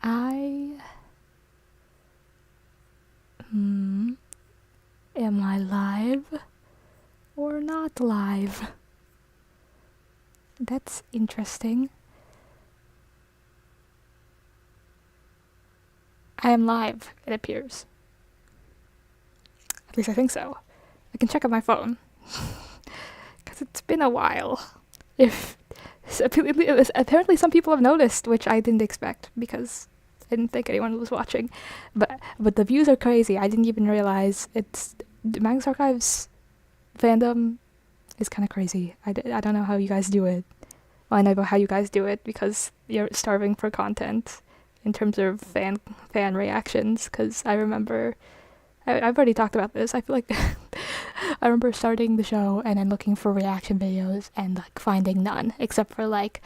Am I live or not live? That's interesting. I am live, it appears. At least I think so. I can check on my phone. Because it's been a while. Apparently some people have noticed, which I didn't expect, because I didn't think anyone was watching. But the views are crazy. I didn't even realize it's... Magnus Archives fandom is kind of crazy. I don't know how you guys do it. Well, I know how you guys do it, because you're starving for content in terms of fan reactions, because I remember... I've already talked about this. I feel like I remember starting the show and then looking for reaction videos and like finding none, except for like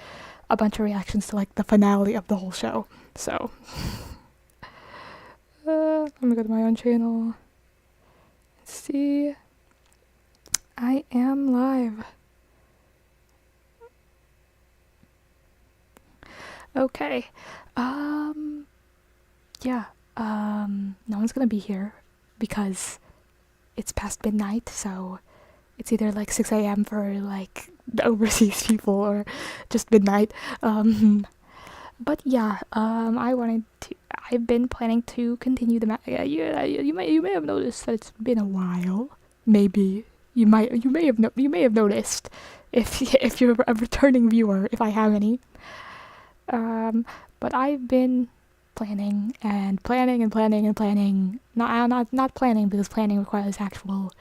a bunch of reactions to like the finale of the whole show. So let me go to my own channel. Let's see. I am live. Okay. Yeah. No one's gonna be here because it's past midnight, so it's either like 6 a.m. for like the overseas people or just midnight. But yeah, I've been planning to continue the you may have noticed that it's been a while. Maybe you may have noticed if you're a returning viewer, if I have any. But I've been planning. Not planning, because planning requires actual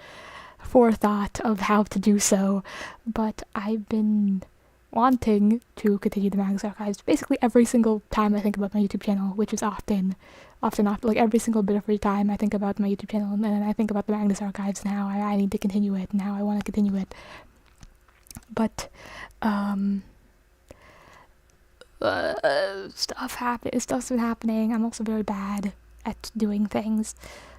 forethought of how to do so, but I've been wanting to continue the Magnus Archives basically every single time I think about my YouTube channel, which is often, like every single bit of free time I think about my YouTube channel, and then I think about the Magnus Archives and how I need to continue it, and how I want to continue it. But stuff's been happening. I'm also very bad at doing things.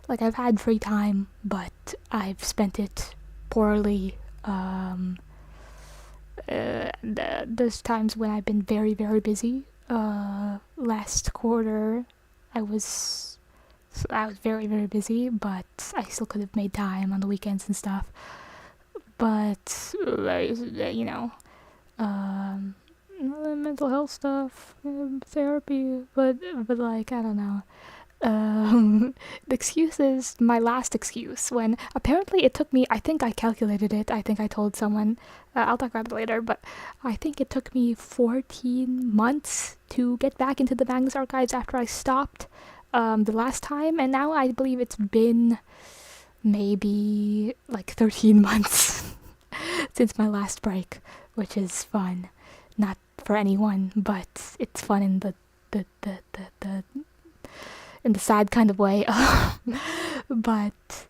Like, I've had free time, but I've spent it poorly. There's times when I've been very, very busy. Last quarter, I was very, very busy, but I still could have made time on the weekends and stuff. But, mental health stuff, therapy, but like, I don't know. The excuse is my last excuse, when apparently it took me, I think I calculated it, I think I told someone, I'll talk about it later, but I think it took me 14 months to get back into the Magnus Archives after I stopped the last time, and now I believe it's been maybe like 13 months since my last break, which is fun. Not for anyone, but it's fun in the sad kind of way. But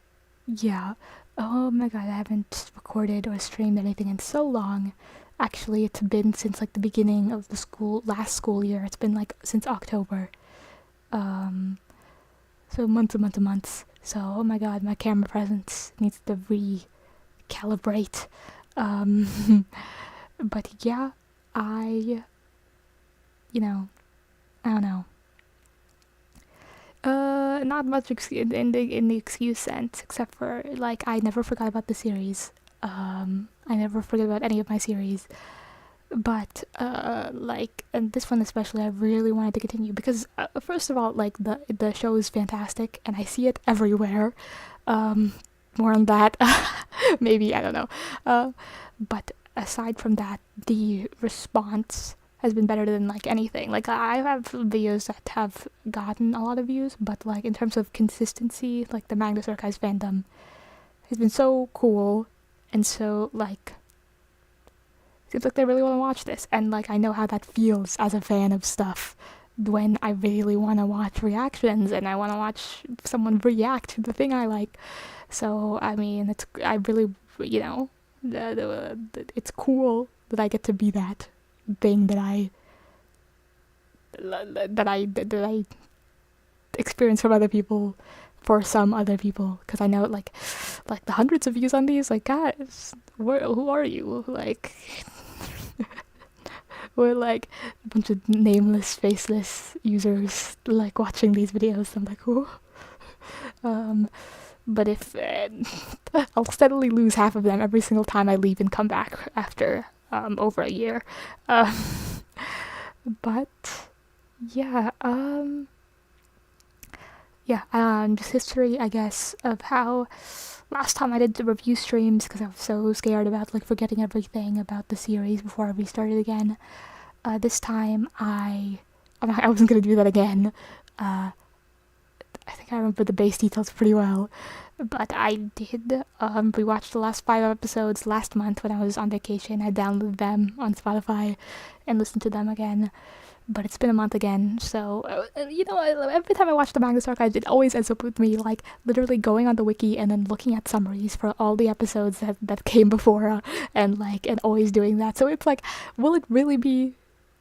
yeah, oh my god, I haven't recorded or streamed anything in so long. Actually, it's been since like the beginning of the last school year. It's been like since October. So months. So oh my god, my camera presence needs to recalibrate. But yeah, I don't know. Not much in the excuse sense, except for like I never forgot about the series. I never forget about any of my series. But and this one especially, I really wanted to continue because first of all, like the show is fantastic and I see it everywhere. More on that, maybe, I don't know. But aside from that, the response has been better than like anything. Like I have videos that have gotten a lot of views, but like in terms of consistency, like the Magnus Archives fandom has been so cool, and so like seems like they really want to watch this, and like I know how that feels as a fan of stuff when I really want to watch reactions and I want to watch someone react to the thing I like. So I mean, it's that I get to be that thing that I experience from other people for some other people, because I know like the hundreds of views on these, like, guys, who are you, like we're like a bunch of nameless, faceless users like watching these videos. I'm like, oh. But if I'll steadily lose half of them every single time I leave and come back after over a year. But yeah, just history, I guess, of how last time I did the review streams because I was so scared about like forgetting everything about the series before I restarted again. This time I wasn't gonna do that again. I think I remember the base details pretty well, but I did rewatch the last 5 episodes last month when I was on vacation. I downloaded them on Spotify and listened to them again. But it's been a month again, so, every time I watch the Magnus Archives, it always ends up with me, like, literally going on the wiki and then looking at summaries for all the episodes that came before, and always doing that. So it's like, will it really be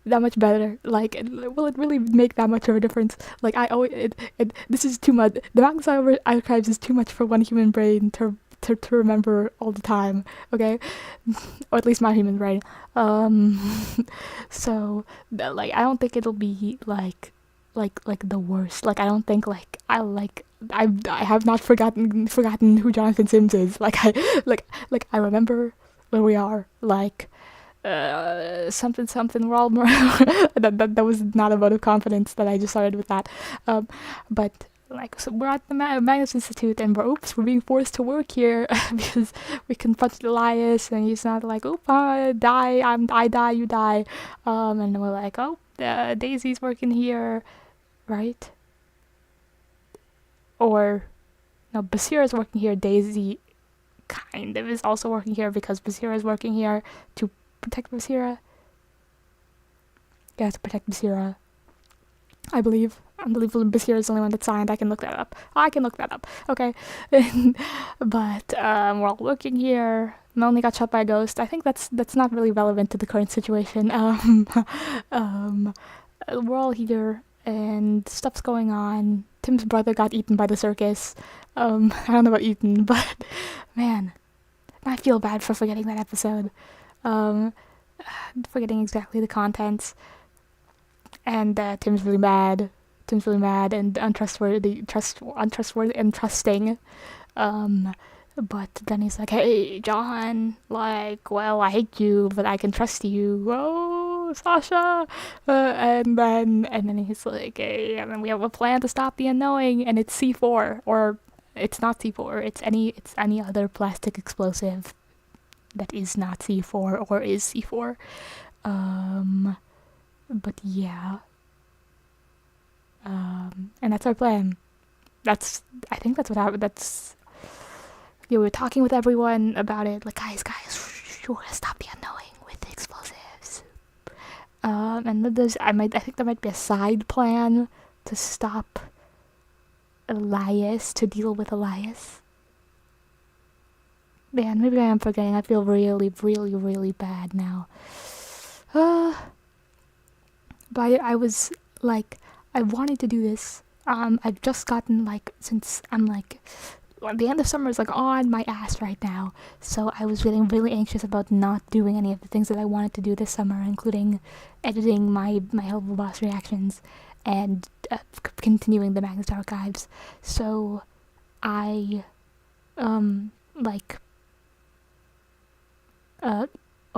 that much better? Like, will it really make that much of a difference? Like, this is too much. The Magnus Archives is too much for one human brain to remember all the time, okay? Or at least my human brain. So I don't think it'll be like the worst. Like, I don't think I have not forgotten who Jonathan Sims is. I remember where we are. Something. We're all more. that was not a vote of confidence that I just started with that. But. So we're at the Magnus Institute and we're being forced to work here because we confronted Elias and he's not like, I die, you die. And we're like, Daisy's working here, right? Or, no, Basira's working here. Daisy kind of is also working here because Basira is working here to protect Basira. Yeah, to protect Basira, I believe. Basira is the only one that signed. I can look that up. Okay. But we're all working here. Melanie got shot by a ghost. I think that's not really relevant to the current situation. We're all here and stuff's going on. Tim's brother got eaten by the circus. I don't know about eaten, but man, I feel bad for forgetting that episode. Forgetting exactly the contents. And Tim's really mad and untrustworthy and trusting. But then he's like, hey, John, I hate you, but I can trust you. Oh, Sasha. And then he's like, hey, and then we have a plan to stop the unknowing, and it's C4, or it's not C4, it's any other plastic explosive that is not C4 or is C4. But yeah. And that's our plan. I think that's what happened. We were talking with everyone about it. Like, guys, we gotta stop the unknowing with the explosives. And then I think there might be a side plan to stop Elias, to deal with Elias. Man, maybe I am forgetting. I feel really, really, really bad now. But I was like, I wanted to do this. I've just gotten since I'm the end of summer is on my ass right now, so I was getting really anxious about not doing any of the things that I wanted to do this summer, including editing my Helpful Boss reactions and continuing the Magnus Archives. So I oh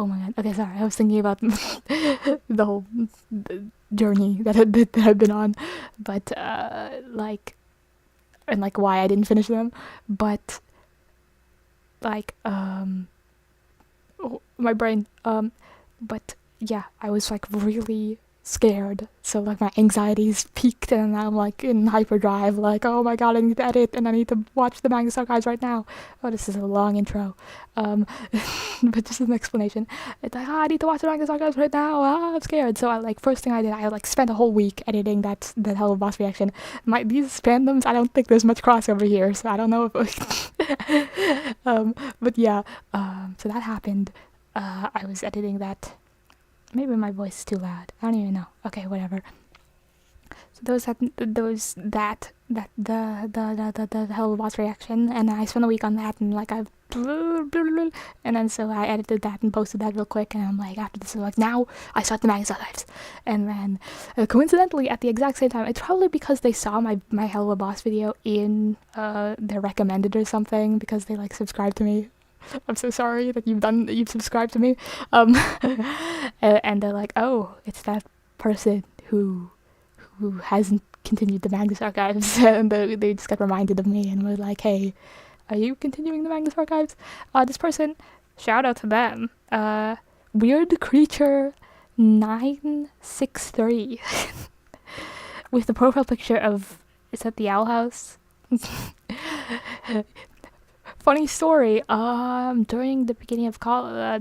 my god, okay, sorry, I was thinking about the whole journey that I've been on, but and why I didn't finish them, but my brain, but yeah, I was really scared, so my anxiety's peaked and I'm in hyperdrive, oh my god, I need to edit and I need to watch the Magnus Archives right now. Oh, this is a long intro, but just an explanation. It's I need to watch the Magnus Archives right now. I'm scared. So first thing I did, I spent a whole week editing that Hell of Boss reaction. These fandoms, I don't think there's much crossover here, so I don't know if but yeah, so that happened. I was editing that. Maybe my voice is too loud. I don't even know. Okay, whatever. So the Hell of a Boss reaction, and I spent a week on that, and like and then so I edited that and posted that real quick, and I'm like, after this, I'm like, now I start the Magnus Archives. And then coincidentally at the exact same time, it's probably because they saw my Hell of a Boss video in their recommended or something, because they like subscribed to me. I'm so sorry that you've subscribed to me. And they're like, oh, it's that person who hasn't continued the Magnus Archives, and they just got reminded of me and were like, hey, are you continuing the Magnus Archives? This person, shout out to them. Weird Creature 963 with the profile picture of, is that the Owl House? Funny story. During the beginning of my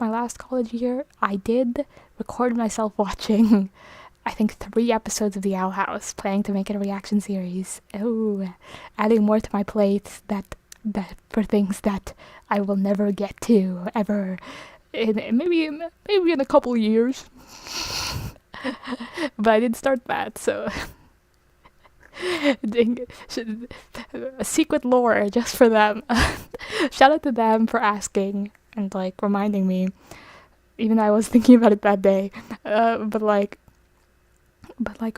last college year, I did record myself watching, I think, 3 episodes of The Owl House, planning to make it a reaction series. Oh, adding more to my plate that for things that I will never get to ever. Maybe in a couple years. But I did start that, so a secret lore just for them. Shout out to them for asking and like reminding me, even though I was thinking about it that day. But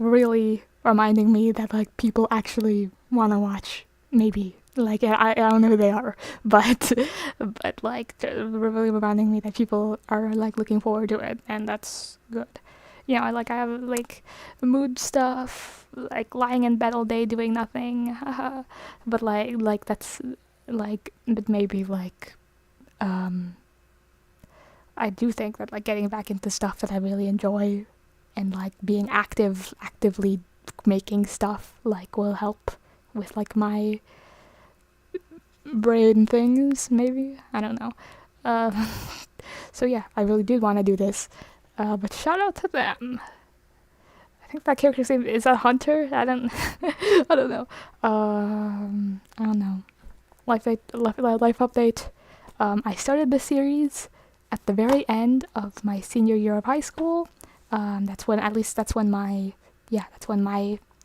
really reminding me that like people actually want to watch. Maybe like I don't know who they are, but like really reminding me that people are like looking forward to it, and that's good. You know, I have like mood stuff, like lying in bed all day doing nothing, but like that's like, but maybe like I do think that like getting back into stuff that I really enjoy and like being actively making stuff like will help with like my brain things, maybe, I don't know. So yeah, I really did want to do this. But shout out to them. I think that character's name is that Hunter. I don't know. I don't know. Life update. I started the series at the very end of my senior year of high school. That's when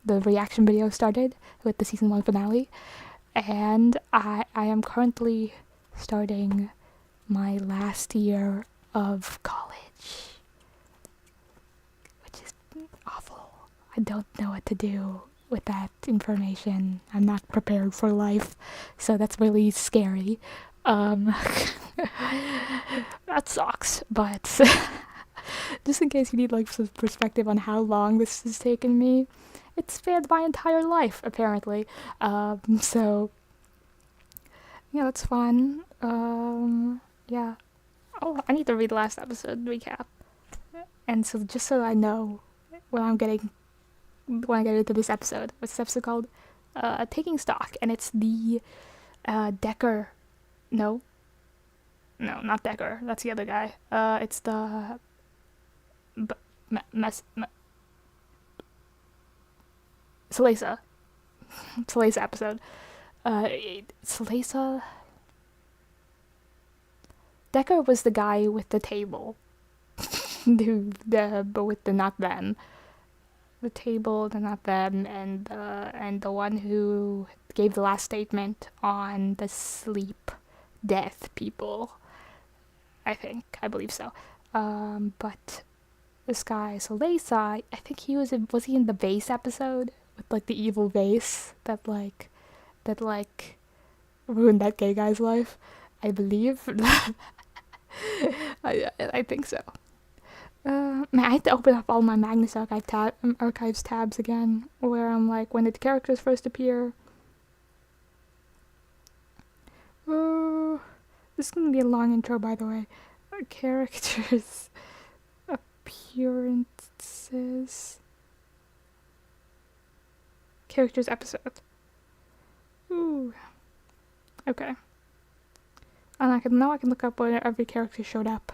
the reaction video started with the season 1 finale, and I am currently starting my last year of college, which is awful. I don't know what to do with that information. I'm not prepared for life, so that's really scary. That sucks, but just in case you need like some perspective on how long this has taken me, it spanned my entire life, apparently. So yeah, that's fun. Yeah. Oh, I need to read the last episode recap. And so just so I know when I get into this episode. What's this episode called? Taking Stock, and it's the Dekker. No, not Dekker. That's the other guy. It's the Salesa episode. Salesa. Dekker was the guy with the table. But with the not them. The table, the not them, and the one who gave the last statement on the sleep death people. I believe so. But this guy Salesa, I think was he in the vase episode with like the evil vase that ruined that gay guy's life, I believe. I think so. Man, I have to open up all my Magnus Archives tabs again, where I'm like, when did the characters first appear? This is gonna be a long intro, by the way. Characters, appearances, characters episode. Ooh. Okay. And now I can look up where every character showed up.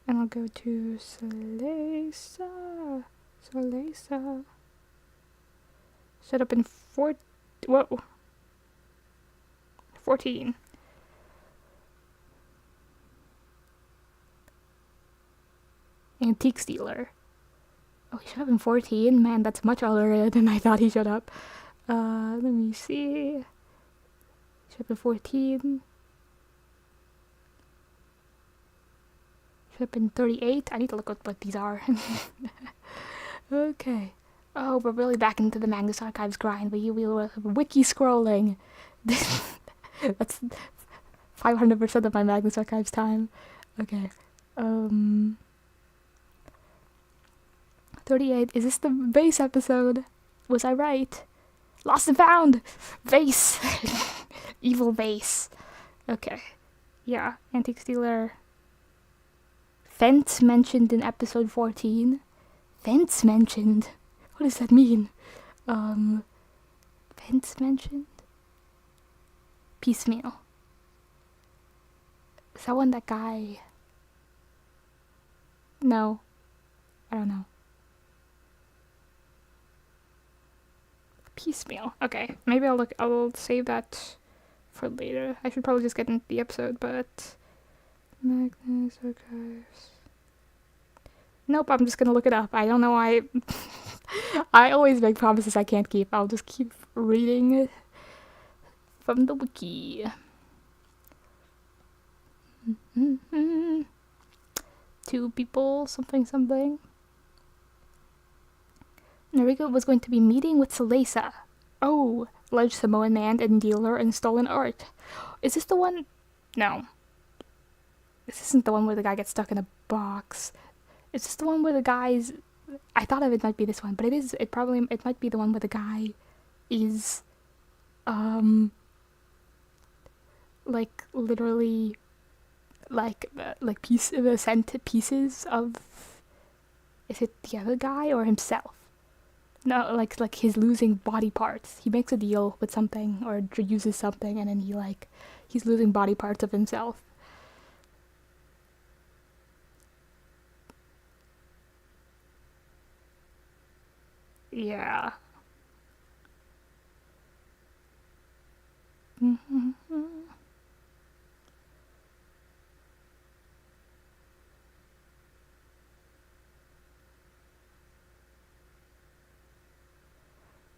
And I'll go to Salesa. Showed up in 14. Antique Stealer. Oh, he showed up in 14? Man, that's much older than I thought he showed up. Let me see. Showed up in 14. Showed up in 38. I need to look at what these are. Okay. Oh, we're really back into the Magnus Archives grind. We were wiki scrolling. That's 500% of my Magnus Archives time. Okay. 38. Is this the vase episode? Was I right? Lost and found! Vase! Evil vase. Okay. Yeah, antique stealer. Fence mentioned in episode 14. Fence mentioned? What does that mean? Fence mentioned? Piecemeal. Is that one that guy? No. I don't know. Piecemeal. Okay, maybe I'll save that for later. I should probably just get into the episode, but Magnus Archives. Nope, I'm just gonna look it up. I don't know why. I always make promises I can't keep. I'll just keep reading from the wiki. Two people, something. Nariko was going to be meeting with Salesa. Oh, alleged Samoan man and dealer in stolen art. Is this the one? No. This isn't the one where the guy gets stuck in a box. Is this the one where the guy's... I thought it might be this one, but it is. It might be the one where the guy is, like literally, like sent pieces of. Is it the other guy or himself? No, like he's losing body parts. He makes a deal with something or uses something, and then he's losing body parts of himself. Yeah.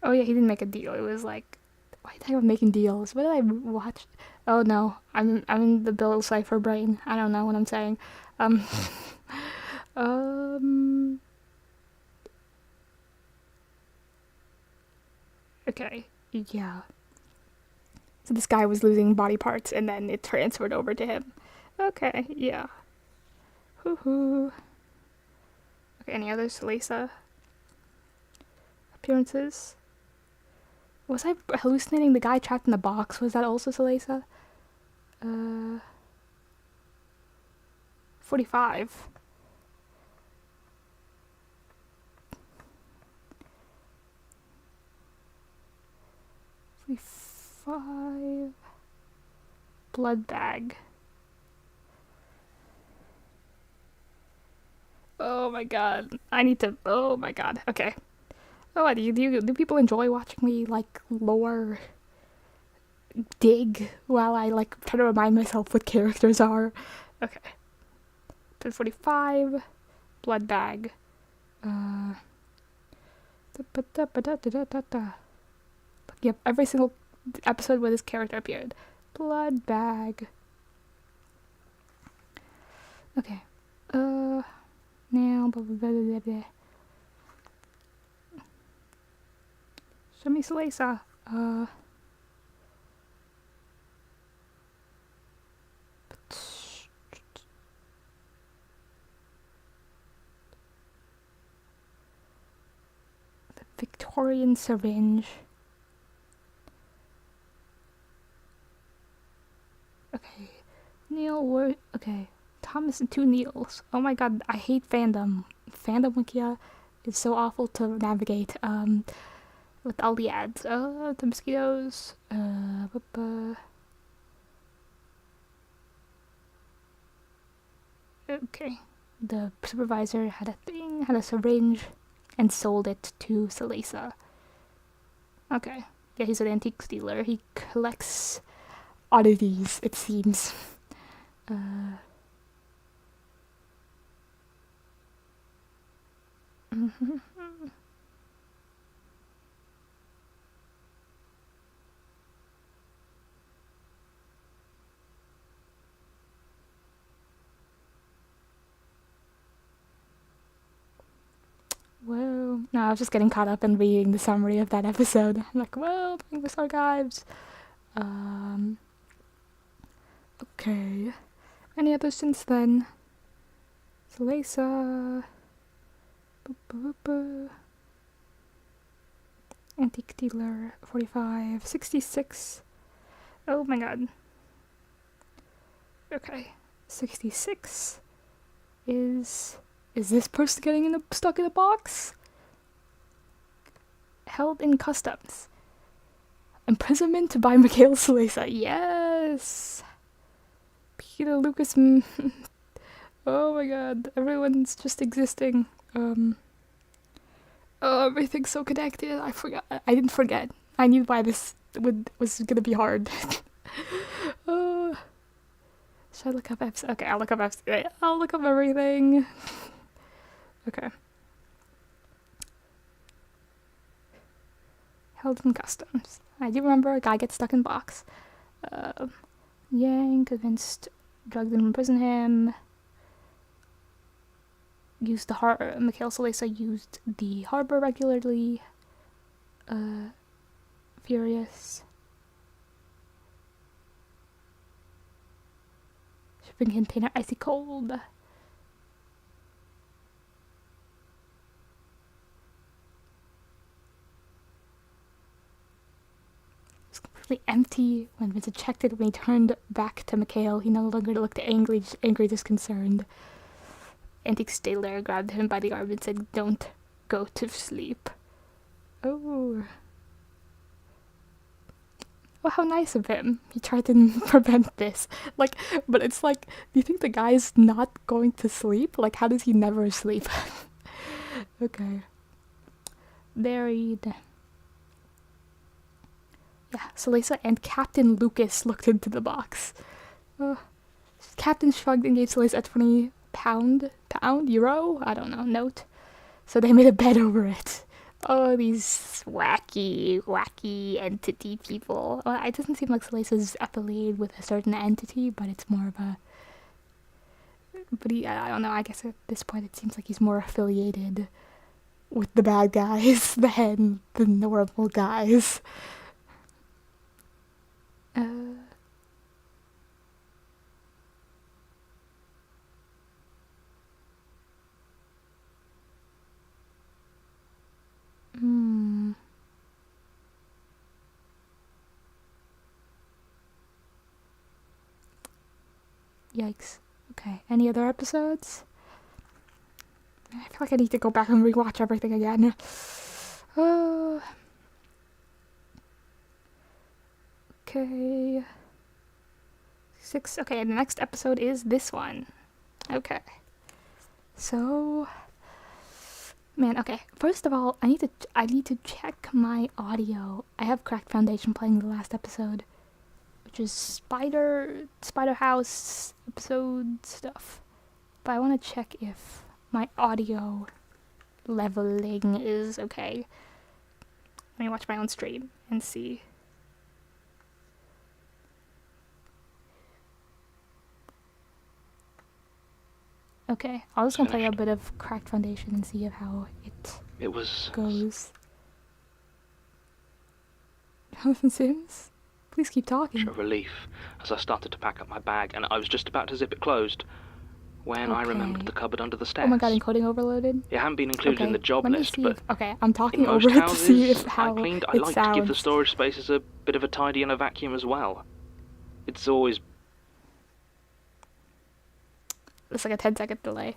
Oh yeah, he didn't make a deal. It was like, why did I go making deals? What did I watch? Oh no, I'm in the Bill Cipher brain. I don't know what I'm saying. Okay, yeah. So this guy was losing body parts, and then it transferred over to him. Okay, yeah. Hoo-hoo. Okay, any other Salesa appearances? Was I hallucinating the guy trapped in the box? Was that also Salesa? 45. Blood bag. Oh my god. I need to. Oh my god. Okay. Oh, do people enjoy watching me like lore dig while I like try to remind myself what characters are? Okay. 45. Blood bag. Yep, every single episode where this character appeared. Blood bag. Okay. Now, blah, blah, blah, blah, blah. Show me Salesa. The Victorian syringe. Okay. Neil, okay. Thomas and two Neils. Oh my god, I hate fandom. Fandom Wikia is so awful to navigate. With all the ads. The mosquitoes. Okay. The supervisor had a syringe, and sold it to Salesa. Okay. Yeah, he's an antique dealer. He collects oddities, it seems. Whoa. No, I was just getting caught up in reading the summary of that episode. I'm like, whoa, Magnus Archives. Okay. Any others since then? Salesa. Antique dealer, 45, 66. Oh my god. Okay. 66 is this person getting stuck in a box? Held in customs. Imprisonment by Mikhail Salesa. Yes! Peter Lucas. Oh my god. Everyone's just existing. Oh, everything's so connected. I forgot. I didn't forget. I knew why this was gonna be hard. Should I look up episode? Okay, I'll look up episode. I'll look up everything. Okay. Held in customs. I do remember a guy gets stuck in box. Yang convinced drugged and imprisoned him. Used the Mikhail Salesa used the harbor regularly. Furious. Shipping container icy cold. It's completely empty when Vincent checked it. When he turned back to Mikhail, he no longer looked angry, just concerned. Antique Staler grabbed him by the arm and said, "Don't go to sleep." Oh. Oh, how nice of him. He tried to prevent this. Like, but it's like, do you think the guy's not going to sleep? Like, how does he never sleep? Okay. Buried. Yeah, Salesa and Captain Lucas looked into the box. Captain shrugged and gave Salesa a 20 euro? I don't know, note. So they made a bed over it. Oh, these wacky entity people. Well, it doesn't seem like Salesa's affiliated with a certain entity, but it's more of a... But I don't know, I guess at this point it seems like he's more affiliated with the bad guys than the normal guys. Yikes. Okay, any other episodes? I feel like I need to go back and rewatch everything again. Okay. 6. Okay, the next episode is this one. Okay. So... Man, okay. First of all, I need to check my audio. I have Cracked Foundation playing the last episode, which is Spider House episode stuff. But I want to check if my audio leveling is okay. Let me watch my own stream and see. Okay, I was gonna play a bit of Cracked Foundation and see how it goes. Jonathan Sims? Please keep talking. A relief as I started to pack up my bag, and I was just about to zip it closed when I remembered the cupboard under the stairs. Oh my god, encoding overloaded? It hadn't been included in the job list, but okay, I'm talking over it to see if how I like to give the storage spaces a bit of a tidy and a vacuum as well. It's always... It's like a 10-second delay.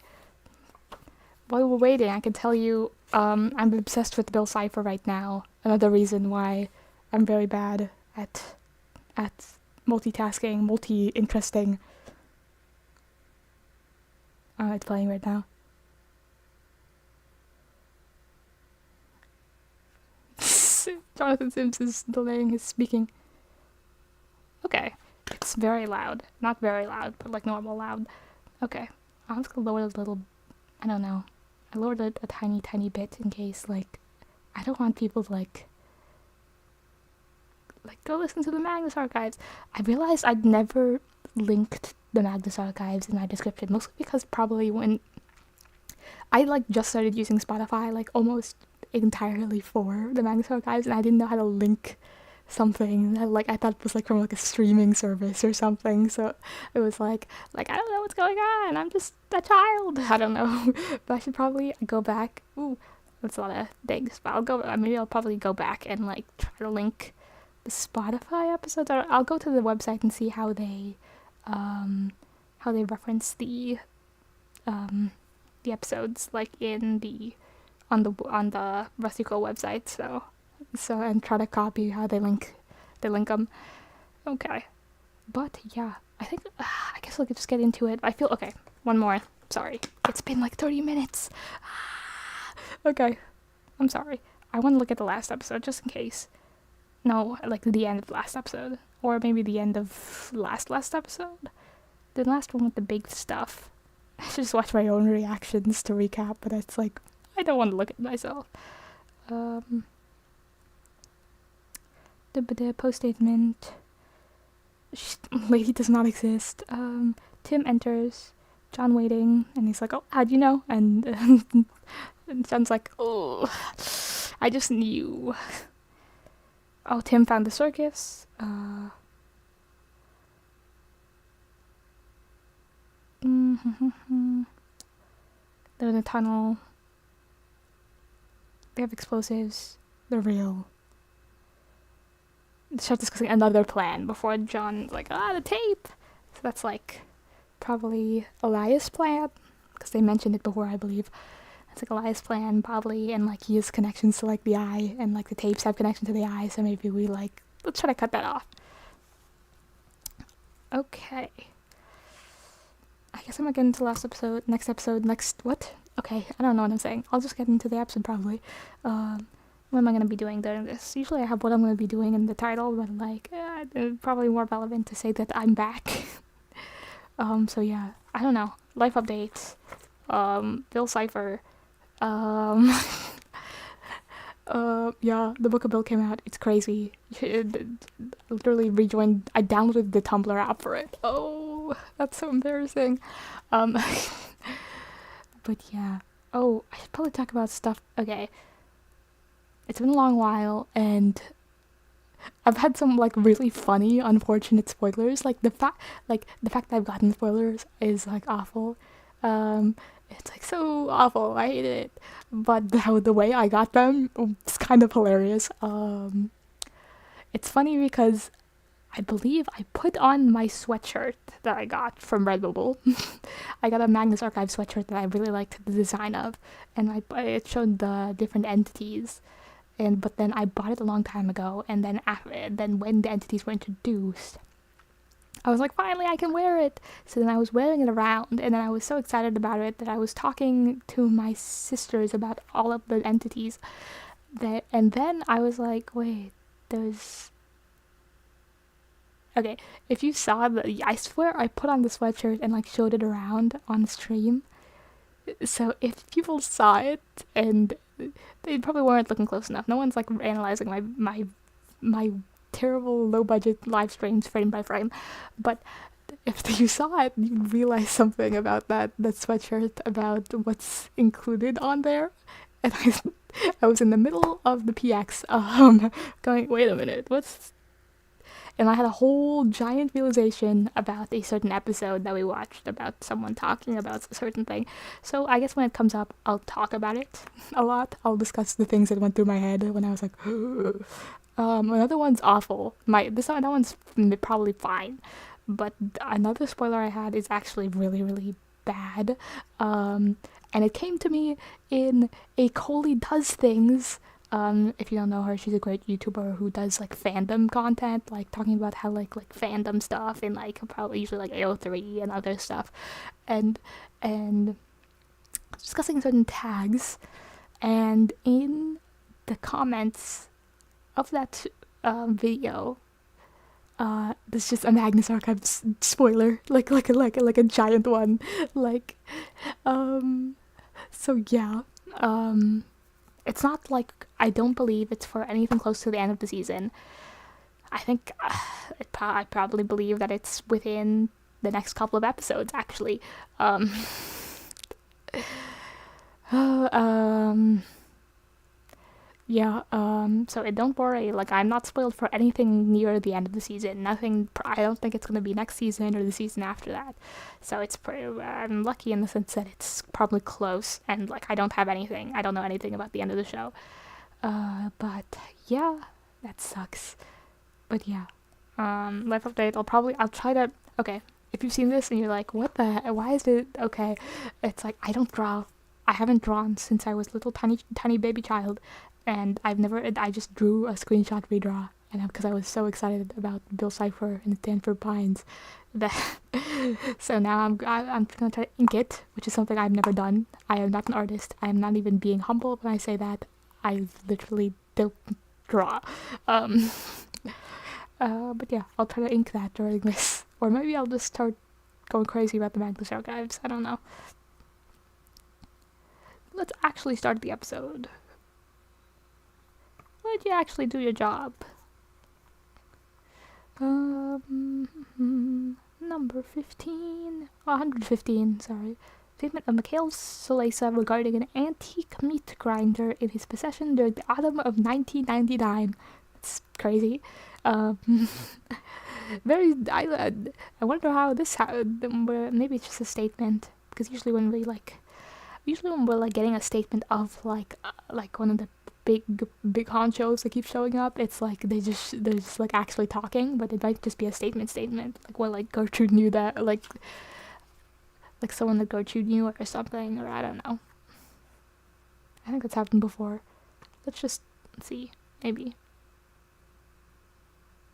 While we're waiting, I can tell you, I'm obsessed with Bill Cipher right now. Another reason why I'm very bad at multitasking, multi-interesting. It's playing right now. Jonathan Sims is delaying his speaking. Okay. It's very loud. Not very loud, but like normal loud. Okay. I'm just gonna lower it a little. I don't know. I lowered it a tiny bit in case, like, I don't want people to, like, go listen to the Magnus Archives. I realized I'd never linked the Magnus Archives in my description, mostly because probably when I, like, just started using Spotify, like, almost entirely for the Magnus Archives, and I didn't know how to link something that, like, I thought was, like, from, like, a streaming service or something, so it was like, I don't know what's going on, I'm just a child, I don't know, but I should probably go back. Ooh, that's a lot of things, but maybe I'll probably go back and, like, try to link the Spotify episodes. I'll go to the website and see how they reference the episodes, like, in the on the Rusty Quill website. So and try to copy how they link them. Okay, but yeah, I think I guess we could just get into it. I feel okay. One more. Sorry, it's been like 30 minutes. Okay, I'm sorry. I want to look at the last episode just in case. No, like the end of the last episode, or maybe the end of last episode. The last one with the big stuff. I should just watch my own reactions to recap, but it's like, I don't want to look at myself. The post statement. Lady does not exist. Tim enters. John waiting, and he's like, "Oh, how'd you know?" And, and John's like, "Oh, I just knew." Oh, Tim found the circus. They're in a tunnel. They have explosives. They're real. They start discussing another plan before John's like, the tape. So that's like probably Elias' plan, because they mentioned it before, I believe. It's like Elias' plan, probably, and like he has connections to like the eye, and like the tapes have connection to the eye, so maybe we like, let's try to cut that off. Okay. I guess I'm gonna get into the next episode, what? Okay, I don't know what I'm saying. I'll just get into the episode probably. What am I gonna be doing during this? Usually I have what I'm gonna be doing in the title, but like, it's probably more relevant to say that I'm back. So yeah, I don't know. Life updates. Bill Cipher. Yeah, the Book of Bill came out. It's crazy. Literally rejoined. I downloaded the Tumblr app for it. Oh, that's so embarrassing. But yeah. Oh, I should probably talk about stuff. Okay. It's been a long while, and I've had some like really funny, unfortunate spoilers. Like the fact that I've gotten spoilers is like awful. It's like so awful. I hate it. But the way I got them was kind of hilarious. It's funny because I believe I put on my sweatshirt that I got from Redbubble. I got a Magnus Archives sweatshirt that I really liked the design of, and it showed the different entities. But then I bought it a long time ago, and then when the entities were introduced, I was like, finally, I can wear it. So then I was wearing it around, and then I was so excited about it that I was talking to my sisters about all of the entities. And then I was like, wait, there's... Okay, if you saw I swear I put on the sweatshirt and like showed it around on stream. So if people saw it, and they probably weren't looking close enough. No one's like analyzing my terrible low budget live streams frame by frame, but if you saw it, you'd realize something about that sweatshirt, about what's included on there. And I was in the middle of the PX, going, wait a minute, what's... And I had a whole giant realization about a certain episode that we watched, about someone talking about a certain thing. So I guess when it comes up, I'll talk about it a lot. I'll discuss the things that went through my head when I was like, another one's awful. That one's probably fine. But another spoiler I had is actually really, really bad. And it came to me in a Coley Does Things. If you don't know her, she's a great YouTuber who does like fandom content, like talking about how like fandom stuff and like probably usually like AO3 and other stuff, and discussing certain tags, and in the comments of that video, there's just a Magnus Archives spoiler, like a giant one, like So yeah, it's not like I don't believe it's for anything close to the end of the season. I think I probably believe that it's within the next couple of episodes, actually. Um, yeah, so don't worry, like, I'm not spoiled for anything near the end of the season. Nothing, I don't think it's gonna be next season or the season after that. So it's pretty, I'm lucky in the sense that it's probably close, and, like, I don't know anything about the end of the show. But, yeah, that sucks. But yeah, life update, I'll try to, okay, if you've seen this and you're like, what the heck, why is it, okay, it's like, I haven't drawn since I was little tiny baby child, and I just drew a screenshot redraw, and because I was so excited about Bill Cipher and the Stanford Pines, that, so now I'm gonna try to ink it, which is something I've never done. I am not an artist. I am not even being humble when I say that. I literally don't draw. But yeah, I'll try to ink that during this. Or maybe I'll just start going crazy about the Magnus Archives. I don't know. Let's actually start the episode. Why did you actually do your job? Number 15. 115, sorry. Statement of Mikhail Salesa regarding an antique meat grinder in his possession during the autumn of 1999. It's crazy. I wonder how maybe it's just a statement, because usually when we're getting a statement of like one of the big honchos that keep showing up, it's like they're just like actually talking, but it might just be a statement, like Gertrude knew that, like someone that Gertrude knew or something, or I don't know. I think that's happened before. Let's just see, maybe.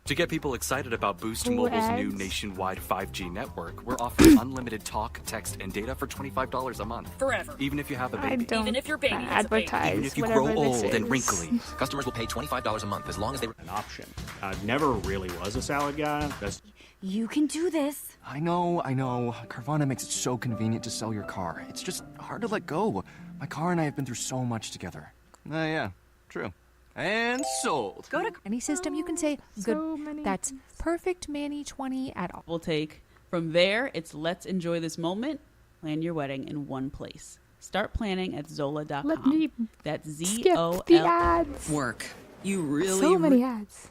To get people excited about Boost Mobile's new nationwide 5G network, we're offering unlimited talk, text, and data for $25 a month. Forever. Even if you have a baby. Even if your baby has advertise, a baby. Even if you grow old and wrinkly. Customers will pay $25 a month as long as they... An option. I never really was a salad guy. You can do this. I know. Carvana makes it so convenient to sell your car. It's just hard to let go. My car and I have been through so much together. Yeah, true. And sold. Go to any system, you can say, good. That's perfect Manny 20 at all. We'll take from there. It's let's enjoy this moment. Plan your wedding in one place. Start planning at Zola.com. Let me That's skip ZOL. the ads. Work. You really... So many ads.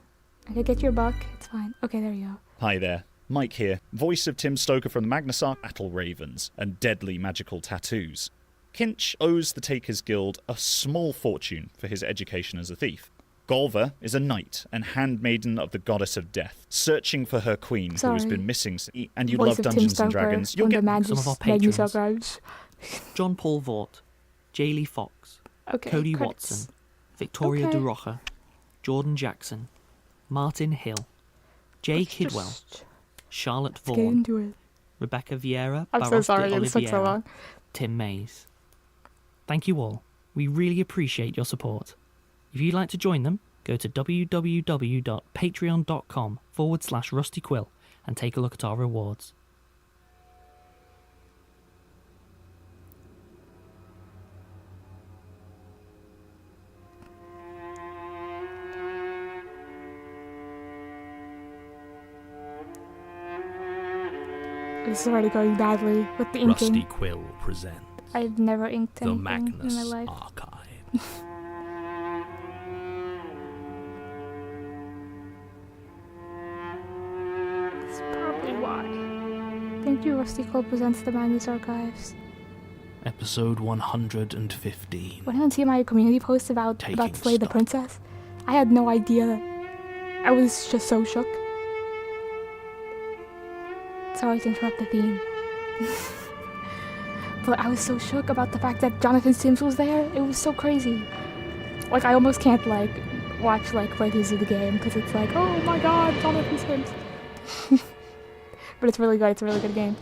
I could get your buck. It's fine. Okay, there you go. Hi there. Mike here, voice of Tim Stoker from the Magnus Archives, Battle Ravens, and Deadly Magical Tattoos. Kinch owes the Takers Guild a small fortune for his education as a thief. Golva is a knight and handmaiden of the goddess of death, searching for her queen who has been missing. And you Voice love of Dungeons Tim and Stoker Dragons. You'll get some of our Magnus patrons. Archives. John Paul Vaught, Jaylee Fox, Okay, Cody credits. Watson, Victoria Okay. DeRocha, Jordan Jackson, Martin Hill, Jay Let's Kidwell, just Charlotte get Vaughan, into it. Rebecca Vieira, I'm so Barros sorry de it took so Oliveira, long. Tim Mays. Thank you all. We really appreciate your support. If you'd like to join them, go to www.patreon.com/Rusty Quill and take a look at our rewards. This is already going badly with the inking. Rusty Quill presents I've never inked the anything in my Magnus life. Archives. That's probably why. Thank you, Rusty Quill presents the Magnus Archives. Episode 115. When I see my community post about Taking Slay the stock. Princess, I had no idea. I was just so shook. Sorry to interrupt the theme. But I was so shook about the fact that Jonathan Sims was there. It was so crazy. Like, I almost can't, like, watch, like, playthroughs of the game, because it's like, oh my god, Jonathan Sims. But it's really good. It's a really good game.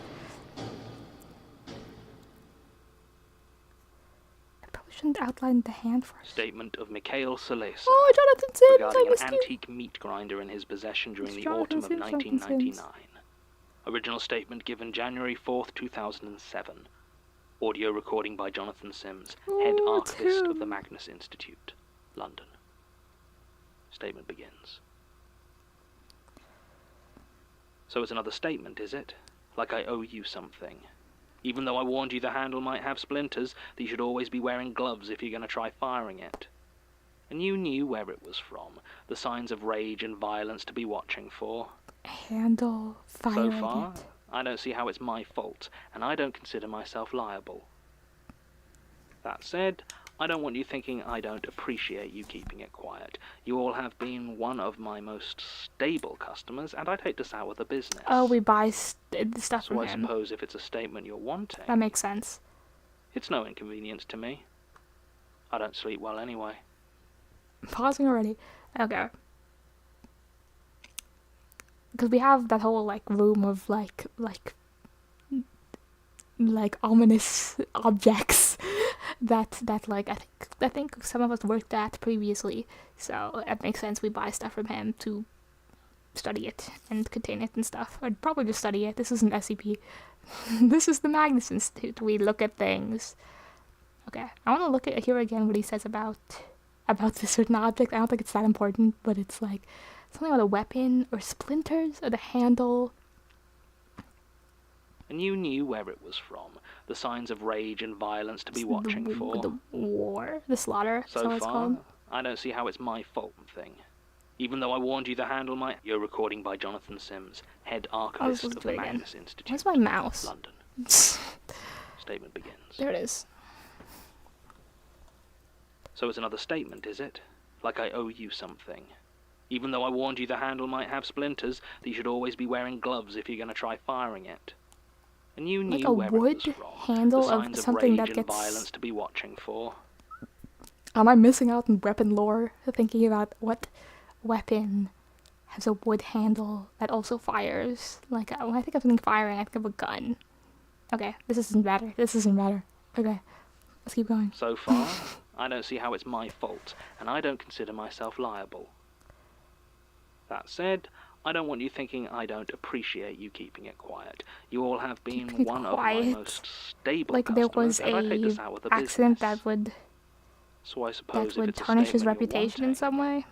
I probably shouldn't outline the hand first. Statement of Mikhail Salesa Oh, Jonathan Sims! I regarding was an cute. antique meat grinder in his possession during It's the Jonathan autumn of Sims, Jonathan 1999. Original statement given January 4th, 2007. Audio recording by Jonathan Sims, head archivist of the Magnus Institute, London. Statement begins. So it's another statement, is it? Like I owe you something. Even though I warned you the handle might have splinters, that you should always be wearing gloves if you're going to try firing it. And you knew where it was from, the signs of rage and violence to be watching for. Handle firing So far, it. I don't see how it's my fault, and I don't consider myself liable. That said, I don't want you thinking I don't appreciate you keeping it quiet. You all have been one of my most stable customers, and I'd hate to sour the business. Oh, we buy stuff So from I him. suppose if it's a statement you're wanting, That makes sense. it's no inconvenience to me. I don't sleep well anyway. Pausing already. Okay. Because we have that whole like room of like ominous objects that like I think some of us worked at previously, so it makes sense we buy stuff from him to study it and contain it and stuff. I'd probably just study it. This isn't SCP. This is the Magnus Institute. We look at things. Okay, I want to hear again what he says about this certain object. I don't think it's that important, but it's like something about a weapon or splinters or the handle. And you knew where it was from, the signs of rage and violence to be watching for. The war, the slaughter. So so it's far, called. I don't see how it's my fault thing. Even though I warned you the handle might... You're recording by Jonathan Sims, head archivist of the Magnus Institute. Where's my mouse? London. Statement begins. There it is. So it's another statement, is it? Like I owe you something. Even though I warned you the handle might have splinters, that you should always be wearing gloves if you're going to try firing it. And you knew like a where wood it was from, handle the of signs something rage that and gets. violence to be watching for. Am I missing out on weapon lore? Thinking about what weapon has a wood handle that also fires. Like when I think of something firing, I think of a gun. Okay, this isn't better. Okay, let's keep going. So far, I don't see how it's my fault, and I don't consider myself liable. That said, I don't want you thinking I don't appreciate you keeping it quiet. You all have been Keeping it one of quiet. my most stable Like there was customers, and I'd hate to sour the accident business. that would So I suppose if it's a tarnish his statement you're reputation in wanting, some way.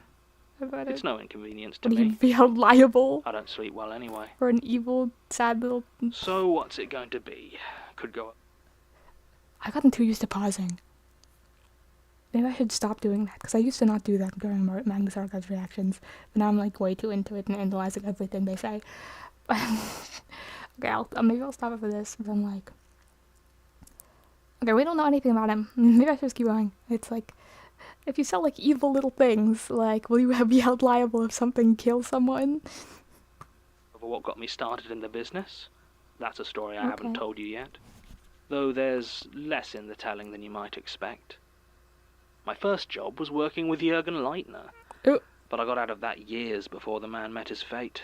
About it's it. no inconvenience to Would he me. be held liable I don't sleep well anyway. for an evil, sad little? So what's it going to be? Could go... I've gotten too used to pausing. Maybe I should stop doing that, because I used to not do that during Magnus Archives reactions, but now I'm like way too into it and analyzing everything they say. Okay, maybe I'll stop it for this, but I'm like... Okay, we don't know anything about him. Maybe I should just keep going. It's like, if you sell like evil little things, like, will you be held liable if something kills someone? Over what got me started in the business? That's a story I Okay. haven't told you yet. Though there's less in the telling than you might expect. My first job was working with Jürgen Leitner, but I got out of that years before the man met his fate.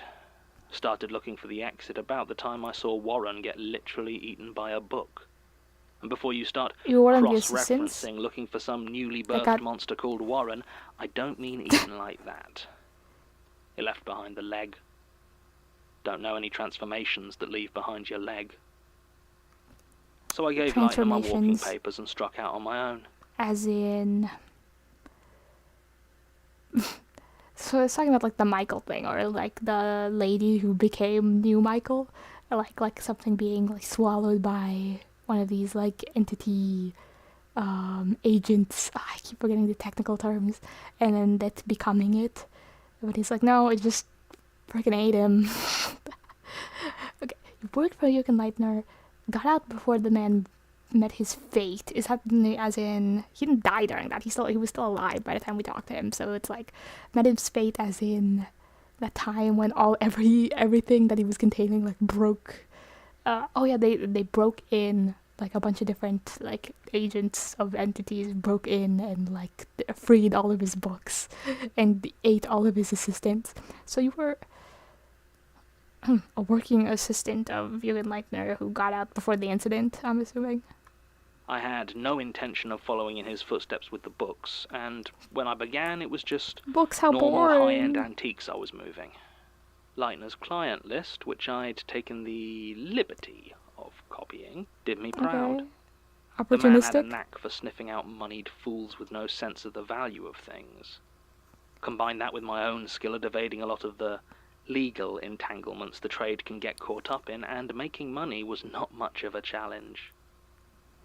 Started looking for the exit about the time I saw Warren get literally eaten by a book. And before you start You were one of the assistants? cross-referencing looking for some newly Like birthed that- monster called Warren, I don't mean eaten like that. He left behind the leg. Don't know any transformations that leave behind your leg. So I gave Leitner my walking Transformations. papers and struck out on my own. As in... So it's talking about like the Michael thing, or like the lady who became new Michael, or like something being like swallowed by one of these like entity agents. I keep forgetting the technical terms, and then that's becoming it. But he's like, no, it just freaking ate him. Okay, you worked for Jürgen Leitner, got out before the man met his fate. Is that as in he didn't die during that? He was still alive by the time we talked to him. So it's like met his fate as in that time when everything that he was containing like broke. They broke in, like a bunch of different like agents of entities broke in and like freed all of his books and ate all of his assistants. So you were a working assistant of Jürgen Leitner who got out before the incident, I'm assuming. I had no intention of following in his footsteps with the books, and when I began, it was just Books, how normal boring. high-end antiques I was moving. Leitner's client list, which I'd taken the liberty of copying, did me proud. Okay. The man had a Opportunistic. knack for sniffing out moneyed fools with no sense of the value of things. Combine that with my own skill at evading a lot of the legal entanglements the trade can get caught up in, and making money was not much of a challenge.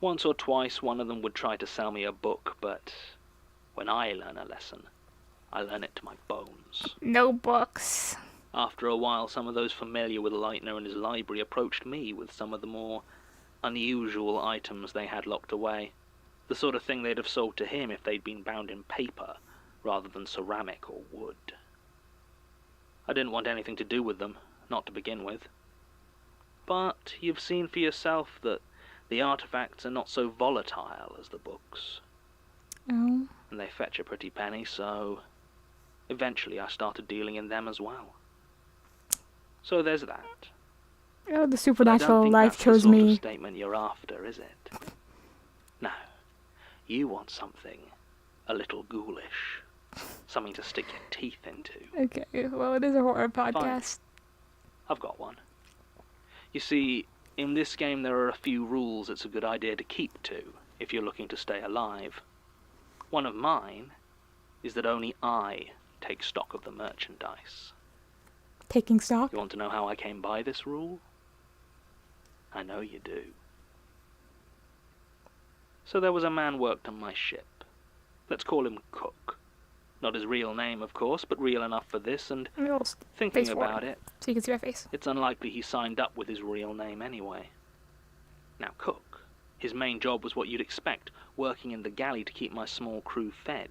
Once or twice one of them would try to sell me a book, but when I learn a lesson, I learn it to my bones. No books. After a while, some of those familiar with Leitner and his library approached me with some of the more unusual items they had locked away. The sort of thing they'd have sold to him if they'd been bound in paper rather than ceramic or wood. I didn't want anything to do with them, not to begin with. But you've seen for yourself that the artifacts are not so volatile as the books. Oh. And they fetch a pretty penny, so eventually I started dealing in them as well. So there's that. Oh, the But I supernatural don't think life that's chose the sort me. of statement you're after, is it? No. You want something a little ghoulish. Something to stick your teeth into. Okay, well, it is a horror podcast. I've got one. You see, in this game there are a few rules it's a good idea to keep to if you're looking to stay alive. One of mine is that only I take stock of the merchandise. Taking stock? You want to know how I came by this rule? I know you do. So there was a man worked on my ship. Let's call him Cook. Not his real name, of course, but real enough for this, and thinking about it, so you can see my face. It's unlikely he signed up with his real name anyway. Now, Cook, his main job was what you'd expect, working in the galley to keep my small crew fed.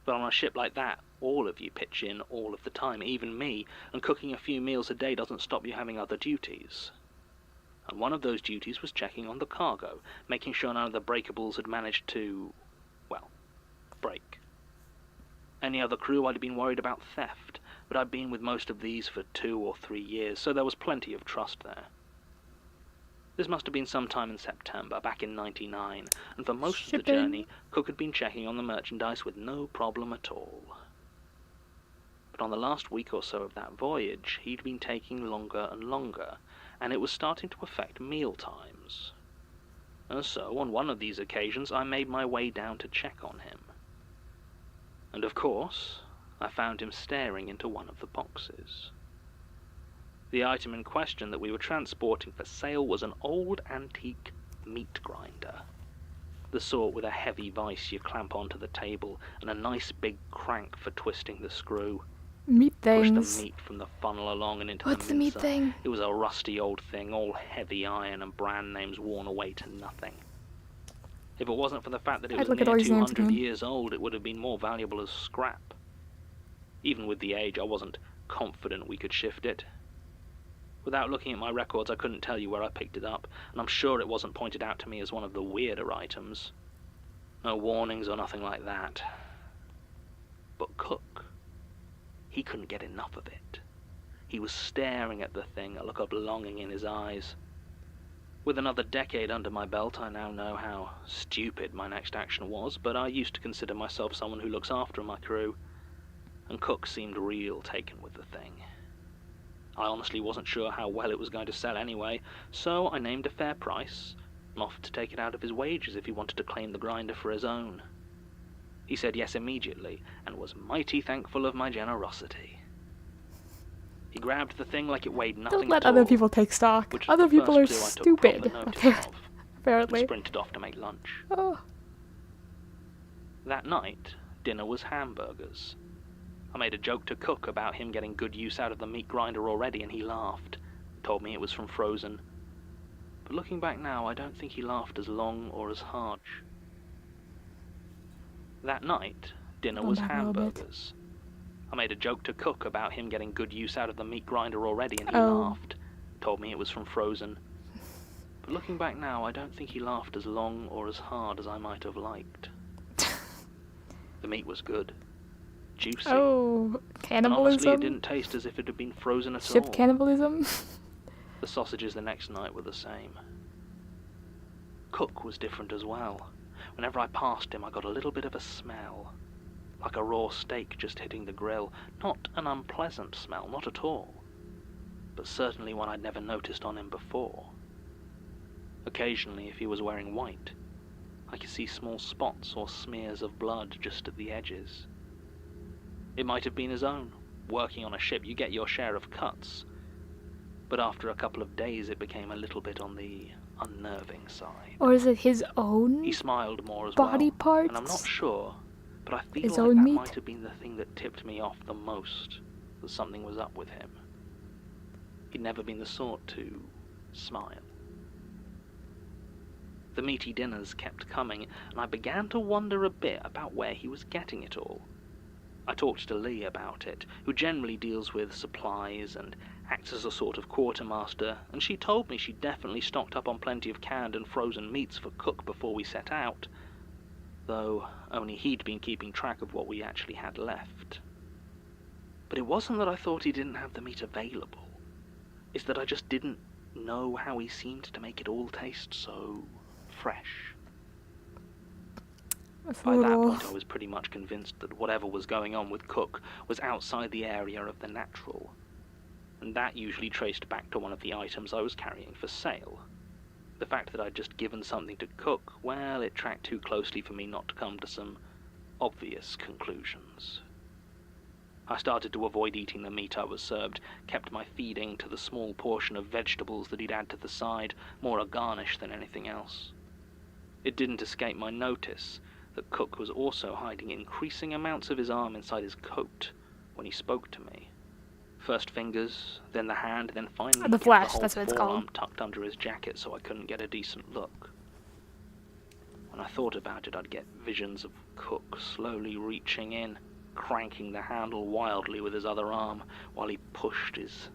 But on a ship like that, all of you pitch in all of the time, even me, and cooking a few meals a day doesn't stop you having other duties. And one of those duties was checking on the cargo, making sure none of the breakables had managed to, well, break. Any other crew I'd have been worried about theft, but I'd been with most of these for 2 or 3 years, so there was plenty of trust there. This must have been sometime in September, back in '99, and for most of the journey, Cook had been checking on the merchandise with no problem at all. But on the last week or so of that voyage, he'd been taking longer and longer, and it was starting to affect meal times. And so, on one of these occasions, I made my way down to check on him. And of course, I found him staring into one of the boxes. The item in question that we were transporting for sale was an old antique meat grinder. The sort with a heavy vise you clamp onto the table and a nice big crank for twisting the screw. Meat things. Push the meat from the funnel along and into What's the the mincer. meat thing? It was a rusty old thing, all heavy iron and brand names worn away to nothing. If it wasn't for the fact that it was I'd look at near all these names 200 again. years old, it would have been more valuable as scrap. Even with the age, I wasn't confident we could shift it. Without looking at my records, I couldn't tell you where I picked it up, and I'm sure it wasn't pointed out to me as one of the weirder items. No warnings or nothing like that. But Cook, he couldn't get enough of it. He was staring at the thing, a look of longing in his eyes. With another decade under my belt, I now know how stupid my next action was, but I used to consider myself someone who looks after my crew, and Cook seemed real taken with the thing. I honestly wasn't sure how well it was going to sell anyway, so I named a fair price, and offered to take it out of his wages if he wanted to claim the grinder for his own. He said yes immediately, and was mighty thankful of my generosity. He grabbed the thing like it weighed nothing Don't let at other all, people take stock. which was Other the people are first clue I took stupid. proper notice of, Apparently. and sprinted off to make lunch. Oh. That night, dinner was hamburgers. I made a joke to Cook about him getting good use out of the meat grinder already, and he laughed. Told me it was from Frozen. But looking back now, I don't think he laughed as long or as hard. That night, dinner was hamburgers. I made a joke to Cook about him getting good use out of the meat grinder already, and he laughed. Told me it was from Frozen. But looking back now, I don't think he laughed as long or as hard as I might have liked. The meat was good. Juicy. Oh, cannibalism? And honestly, it didn't taste as if it had been frozen at all. Ship cannibalism? The sausages the next night were the same. Cook was different as well. Whenever I passed him, I got a little bit of a smell. Like a raw steak just hitting the grill. Not an unpleasant smell, not at all. But certainly one I'd never noticed on him before. Occasionally, if he was wearing white, I could see small spots or smears of blood just at the edges. It might have been his own. Working on a ship, you get your share of cuts. But after a couple of days, it became a little bit on the unnerving side. Or is it his own He smiled more as body well, parts? and I'm not sure, but I feel His like own that meat? might have been the thing that tipped me off the most, that something was up with him. He'd never been the sort to smile. The meaty dinners kept coming, and I began to wonder a bit about where he was getting it all. I talked to Lee about it, who generally deals with supplies and acts as a sort of quartermaster, and she told me she definitely stocked up on plenty of canned and frozen meats for Cook before we set out, though only he'd been keeping track of what we actually had left. But it wasn't that I thought he didn't have the meat available. It's that I just didn't know how he seemed to make it all taste so fresh. By that point, I was pretty much convinced that whatever was going on with Cook was outside the area of the natural, and that usually traced back to one of the items I was carrying for sale. The fact that I'd just given something to Cook, well, it tracked too closely for me not to come to some obvious conclusions. I started to avoid eating the meat I was served, kept my feeding to the small portion of vegetables that he'd add to the side, more a garnish than anything else. It didn't escape my notice that Cook was also hiding increasing amounts of his arm inside his coat when he spoke to me. First fingers, then the hand, then finally the flesh, whole that's what it's forearm called. tucked under his jacket so I couldn't get a decent look. When I thought about it, I'd get visions of Cook slowly reaching in, cranking the handle wildly with his other arm while he pushed his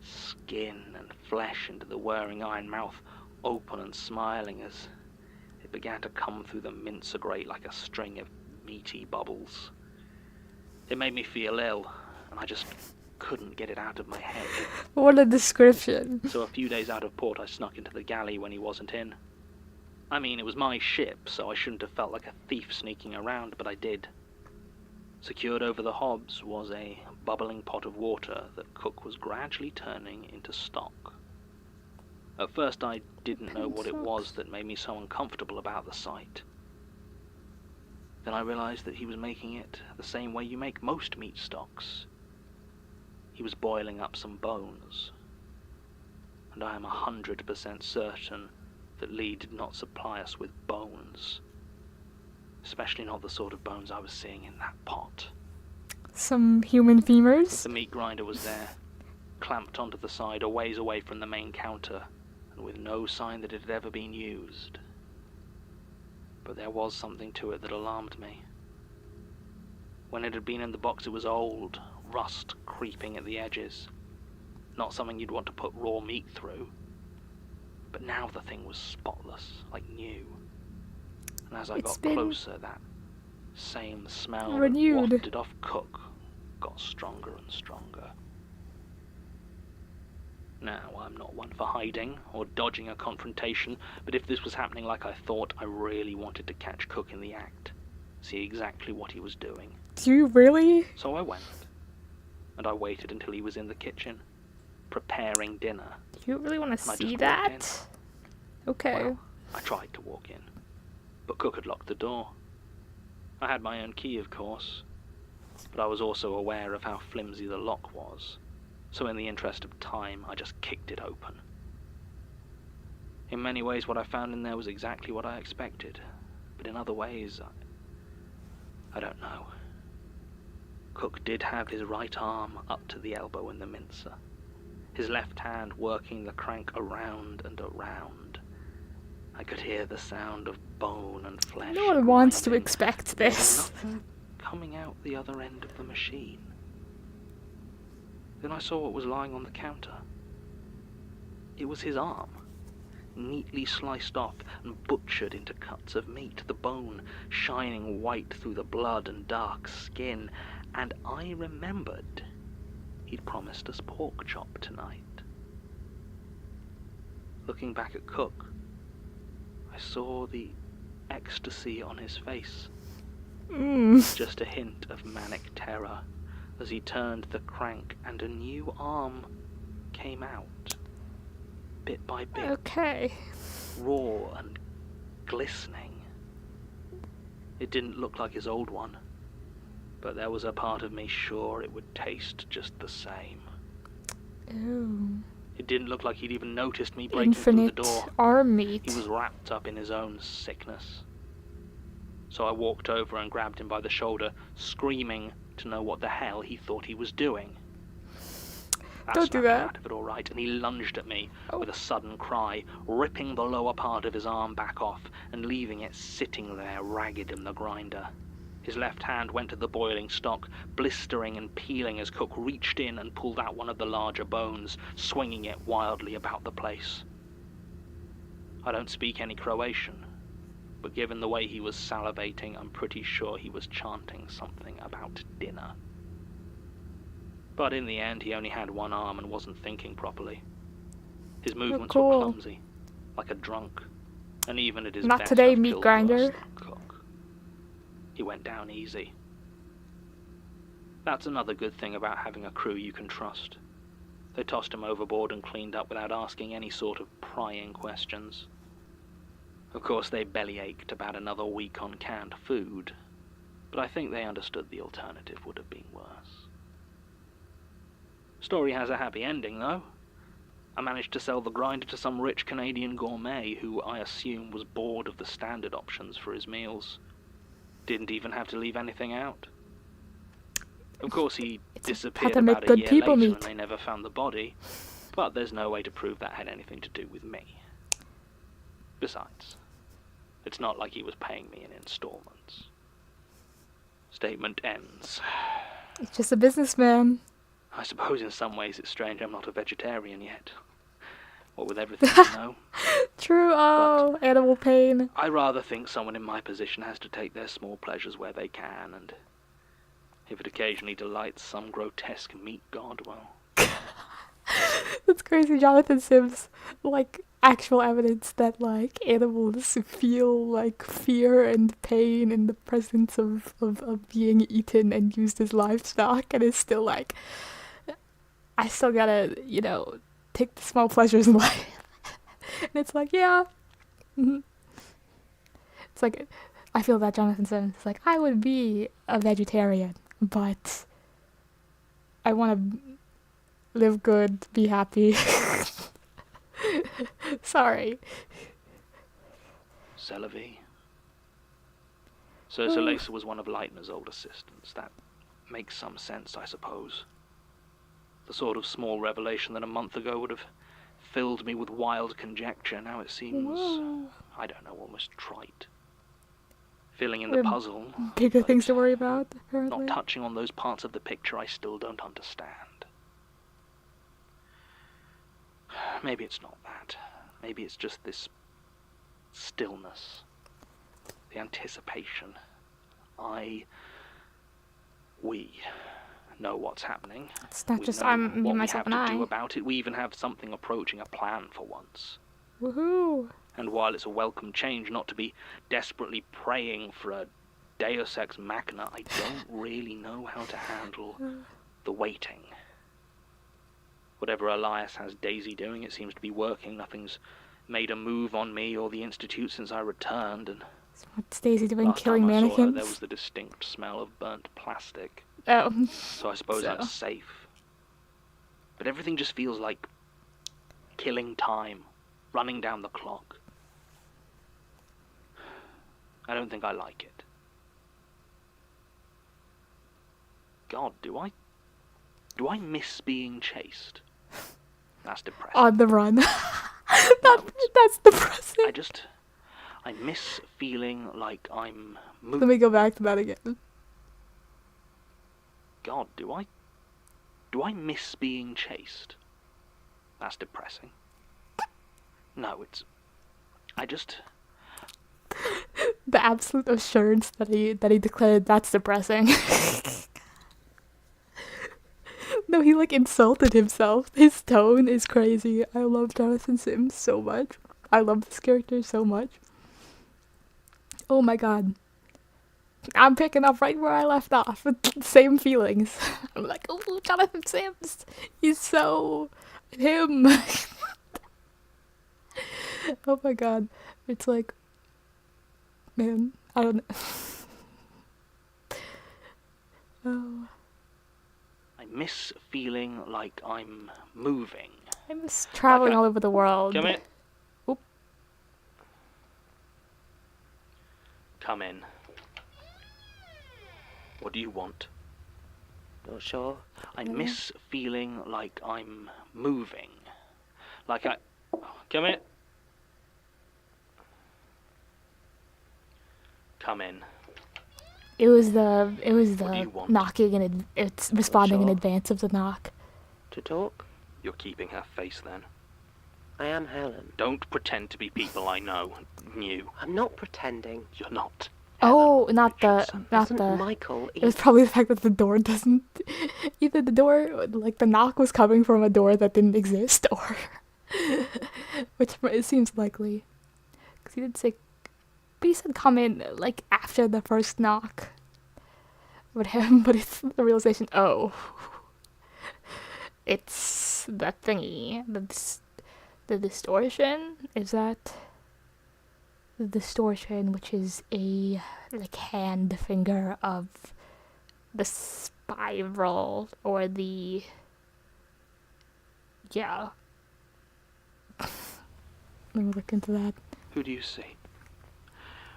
skin and flesh into the whirring iron mouth, open and smiling as it began to come through the mincer grate like a string of meaty bubbles. It made me feel ill, and I just couldn't get it out of my head. What a description. So a few days out of port, I snuck into the galley when he wasn't in. I mean, it was my ship, so I shouldn't have felt like a thief sneaking around, but I did. Secured over the hobs was a bubbling pot of water that Cook was gradually turning into stock. At first I didn't know what it was that made me so uncomfortable about the sight. Then I realized that he was making it the same way you make most meat stocks. He was boiling up some bones. And I am 100% certain that Lee did not supply us with bones. Especially not the sort of bones I was seeing in that pot. Some human femurs? The meat grinder was there, clamped onto the side a ways away from the main counter, and with no sign that it had ever been used. But there was something to it that alarmed me. When it had been in the box, it was old, rust creeping at the edges. Not something you'd want to put raw meat through. But now the thing was spotless, like new. And as I got closer, that same smell that wafted off Cook got stronger and stronger. Now, I'm not one for hiding or dodging a confrontation, but if this was happening like I thought, I really wanted to catch Cook in the act, see exactly what he was doing. Do you really? So I went, and I waited until he was in the kitchen, preparing dinner. You really want to see that? Okay. Well, I tried to walk in, but Cook had locked the door. I had my own key, of course, but I was also aware of how flimsy the lock was. So in the interest of time, I just kicked it open. In many ways, what I found in there was exactly what I expected, but in other ways, I don't know. Cook did have his right arm up to the elbow in the mincer, his left hand working the crank around and around. I could hear the sound of bone and flesh. No one wants to expect this. Nothing coming out the other end of the machine. Then I saw what was lying on the counter. It was his arm, neatly sliced off and butchered into cuts of meat, the bone shining white through the blood and dark skin, and I remembered he'd promised us pork chop tonight. Looking back at Cook, I saw the ecstasy on his face. Just a hint of manic terror as he turned the crank and a new arm came out, bit by bit. Okay. raw and glistening. It didn't look like his old one, but there was a part of me sure it would taste just the same. Ew. It didn't look like he'd even noticed me breaking through Infinite the door. arm meat. He was wrapped up in his own sickness. So I walked over and grabbed him by the shoulder, screaming to know what the hell he thought he was doing. Don't do that. Out of it all right, and he lunged at me with a sudden cry, ripping the lower part of his arm back off and leaving it sitting there ragged in the grinder. His left hand went to the boiling stock, blistering and peeling as Cook reached in and pulled out one of the larger bones, swinging it wildly about the place. I don't speak any Croatian, but given the way he was salivating, I'm pretty sure he was chanting something about dinner. But in the end, he only had one arm and wasn't thinking properly. His movements were clumsy, like a drunk, and even at his Not best, today, I've meat killed grinder. worse than Cook. He went down easy. That's another good thing about having a crew you can trust. They tossed him overboard and cleaned up without asking any sort of prying questions. Of course, they bellyached about another week on canned food, but I think they understood the alternative would have been worse. Story has a happy ending, though. I managed to sell the grinder to some rich Canadian gourmet who I assume was bored of the standard options for his meals. Didn't even have to leave anything out. Of course, he disappeared about a year later and they never found the body, but there's no way to prove that had anything to do with me. Besides, it's not like he was paying me in installments. Statement ends. It's just a businessman. I suppose in some ways it's strange I'm not a vegetarian yet. What with everything you know. True, oh, but animal pain. I rather think someone in my position has to take their small pleasures where they can, and if it occasionally delights some grotesque meat god, well... That's crazy. Jonathan Sims, like, actual evidence that, like, animals feel, like, fear and pain in the presence of being eaten and used as livestock, and is still like, I still gotta, you know, take the small pleasures in life. And it's like, yeah. Mm-hmm. It's like, I feel that Jonathan Sims is like, I would be a vegetarian, but I want to live good, be happy. Sorry. Celavi. So Salesa was one of Leitner's old assistants. That makes some sense, I suppose. The sort of small revelation that a month ago would have filled me with wild conjecture. Now it seems, I don't know, almost trite. Filling in the puzzle. Bigger things to worry about, apparently. Not touching on those parts of the picture I still don't understand. Maybe it's not that. Maybe it's just this stillness. The anticipation. We know what's happening. It's not just I'm, me, myself, and I. What we have to do about it. We even have something approaching a plan for once. Woohoo! And while it's a welcome change not to be desperately praying for a Deus Ex Machina, I don't really know how to handle the waiting. Whatever Elias has Daisy doing, it seems to be working. Nothing's made a move on me or the Institute since I returned, and what's Daisy doing, last killing time I mannequins? saw her, there was the distinct smell of burnt plastic. Oh. So I suppose I'm safe. But everything just feels like killing time, running down the clock. I don't think I like it. God, do I miss being chased? That's depressing. On the run. That's depressing. I miss feeling like I'm moving. Let me go back to that again. God, do I miss being chased? That's depressing. No, the absolute assurance that he declared that's depressing. No, he like insulted himself. His tone is crazy. I love Jonathan Sims so much. I love this character so much. Oh my god. I'm picking up right where I left off with the same feelings. I'm like, oh, Jonathan Sims. He's so him. Oh my god. It's like, man, I don't know. Oh. I miss feeling like I'm moving. I miss traveling all over the world. Come in. Oop. Come in. What do you want? Not sure. I miss feeling like I'm moving. Like I... Come in. Come in. It was the What do you want? knocking and it's responding in Sure. advance of the knock. To talk? You're keeping her face then. I am Helen. Don't pretend to be people I knew. I'm not pretending. You're not. Oh, not Richardson. Wasn't Michael... It was probably the fact that the door doesn't... Either the door, like the knock was coming from a door that didn't exist, or... Which it seems likely. Because he did say... But he said come in, like, after the first knock. But it's the realization, oh. It's that thingy. The distortion? Is that... The distortion, which is a, like, hand finger of the spiral, or the... Yeah. Let me look into that. Who do you see?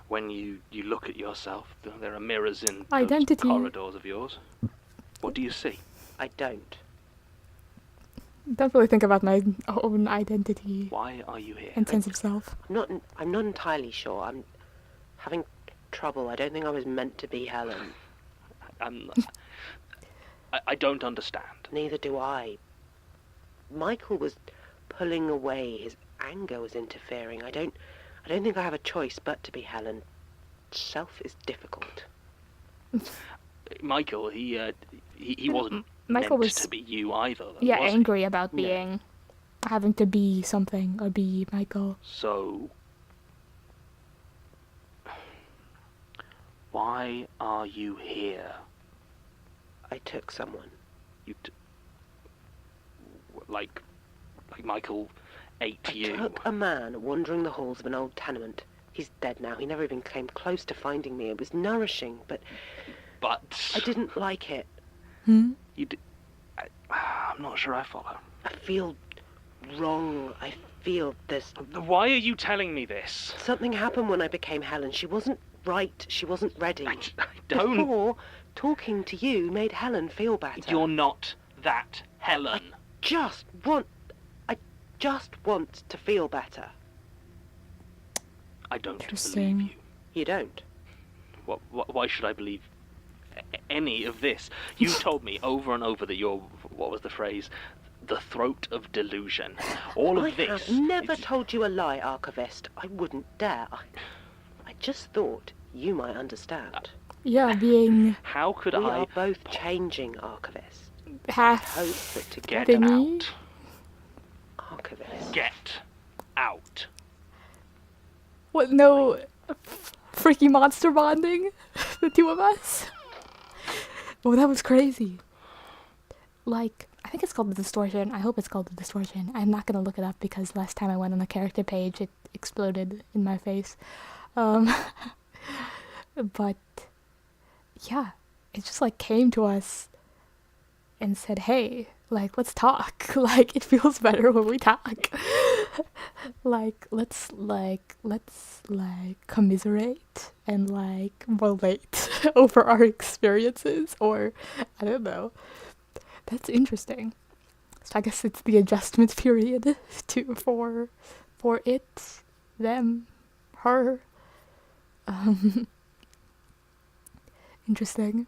When you look at yourself, there are mirrors in Identity. those corridors of yours. What do you see? I don't. Don't really think about my own identity Why are you here? and sense of self. I'm not entirely sure. I'm having trouble. I don't think I was meant to be Helen. I don't understand. Neither do I. Michael was pulling away. His anger was interfering. I don't think I have a choice but to be Helen. Self is difficult. Michael, he wasn't Michael meant was to be you either. Though, yeah was he? angry about being having to be something or be Michael. So, why are you here? I took someone. Like Michael ate you. I took a man wandering the halls of an old tenement. He's dead now. He never even came close to finding me. It was nourishing, but I didn't like it. I'm not sure I follow. I feel wrong. I feel there's... Why are you telling me this? Something happened when I became Helen. She wasn't right. She wasn't ready. I don't... Before, talking to you made Helen feel better. You're not that Helen. I just want to feel better. I don't Interesting. believe you. You don't? Why should I believe any of this? You told me over and over that you're, what was the phrase? The throat of delusion. All of this... I have never told you a lie, Archivist. I wouldn't dare. I just thought you might understand. Yeah, being How could we I are both changing, Archivist. half Hope that to get thingy. out? Archivist. Get out. What? No, freaky monster bonding, the two of us. Oh, that was crazy. Like, I think it's called the distortion. I hope it's called the distortion. I'm not gonna look it up because last time I went on the character page, it exploded in my face. But yeah, it just like came to us and said, "Hey, like let's talk. Like it feels better when we talk. Like let's commiserate and like relate over our experiences, or I don't know." That's interesting. So I guess it's the adjustment period for it, them, her. Interesting.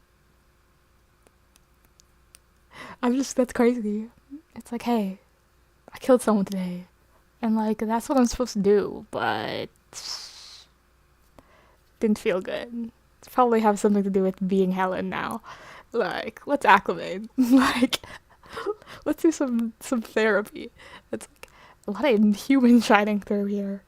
That's crazy. It's like, hey, I killed someone today. And like, that's what I'm supposed to do, but didn't feel good. It's probably have something to do with being Helen now. Like, let's acclimate. Like, let's do some therapy. It's like a lot of human shining through here.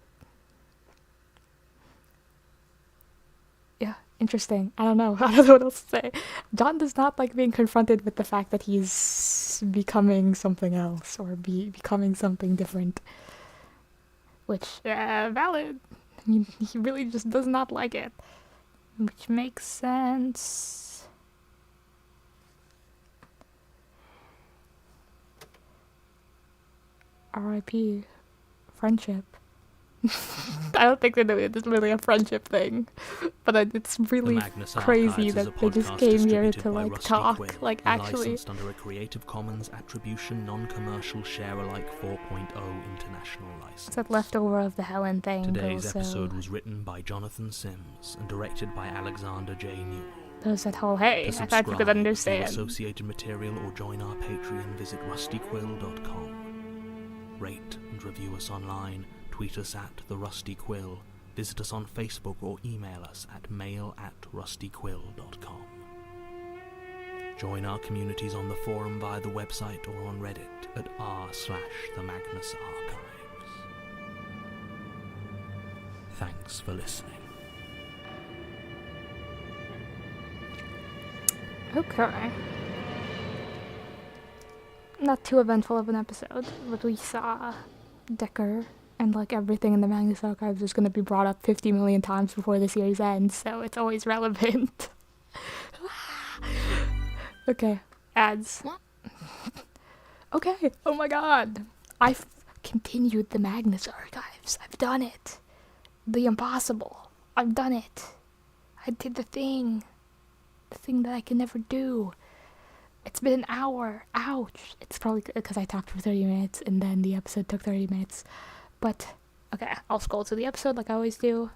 Yeah, interesting. I don't know. I don't know what else to say. John does not like being confronted with the fact that he's becoming something else or becoming something different. which, valid. He really just does not like it, which makes sense. R.I.P. Friendship. I don't think it's really a friendship thing, but it's really crazy that they just came here to like talk, Quill, like actually. Licensed under a Creative Commons Attribution Non-Commercial Share-alike 4.0 international license. It's that leftover of the Helen thing. Today's also. episode was written by Jonathan Sims and directed by Alexander J. Newell. There's that whole hey, I thought you could understand. For associated material or join our Patreon, visit rustyquill.com. Rate and review us online. Tweet us at The Rusty Quill, visit us on Facebook or email us at mail@rustyquill.com. Join our communities on the forum via the website or on Reddit at r/themagnusarchives. Thanks for listening. Okay. Not too eventful of an episode, but we saw Dekker and like everything in the Magnus Archives is going to be brought up 50 million times before the series ends, so it's always relevant. Okay, ads. Okay, oh my god. I've continued the Magnus Archives. I've done it. The impossible. I've done it. I did the thing. The thing that I can never do. It's been an hour. Ouch. It's probably because I talked for 30 minutes and then the episode took 30 minutes. But, okay, I'll scroll to the episode like I always do.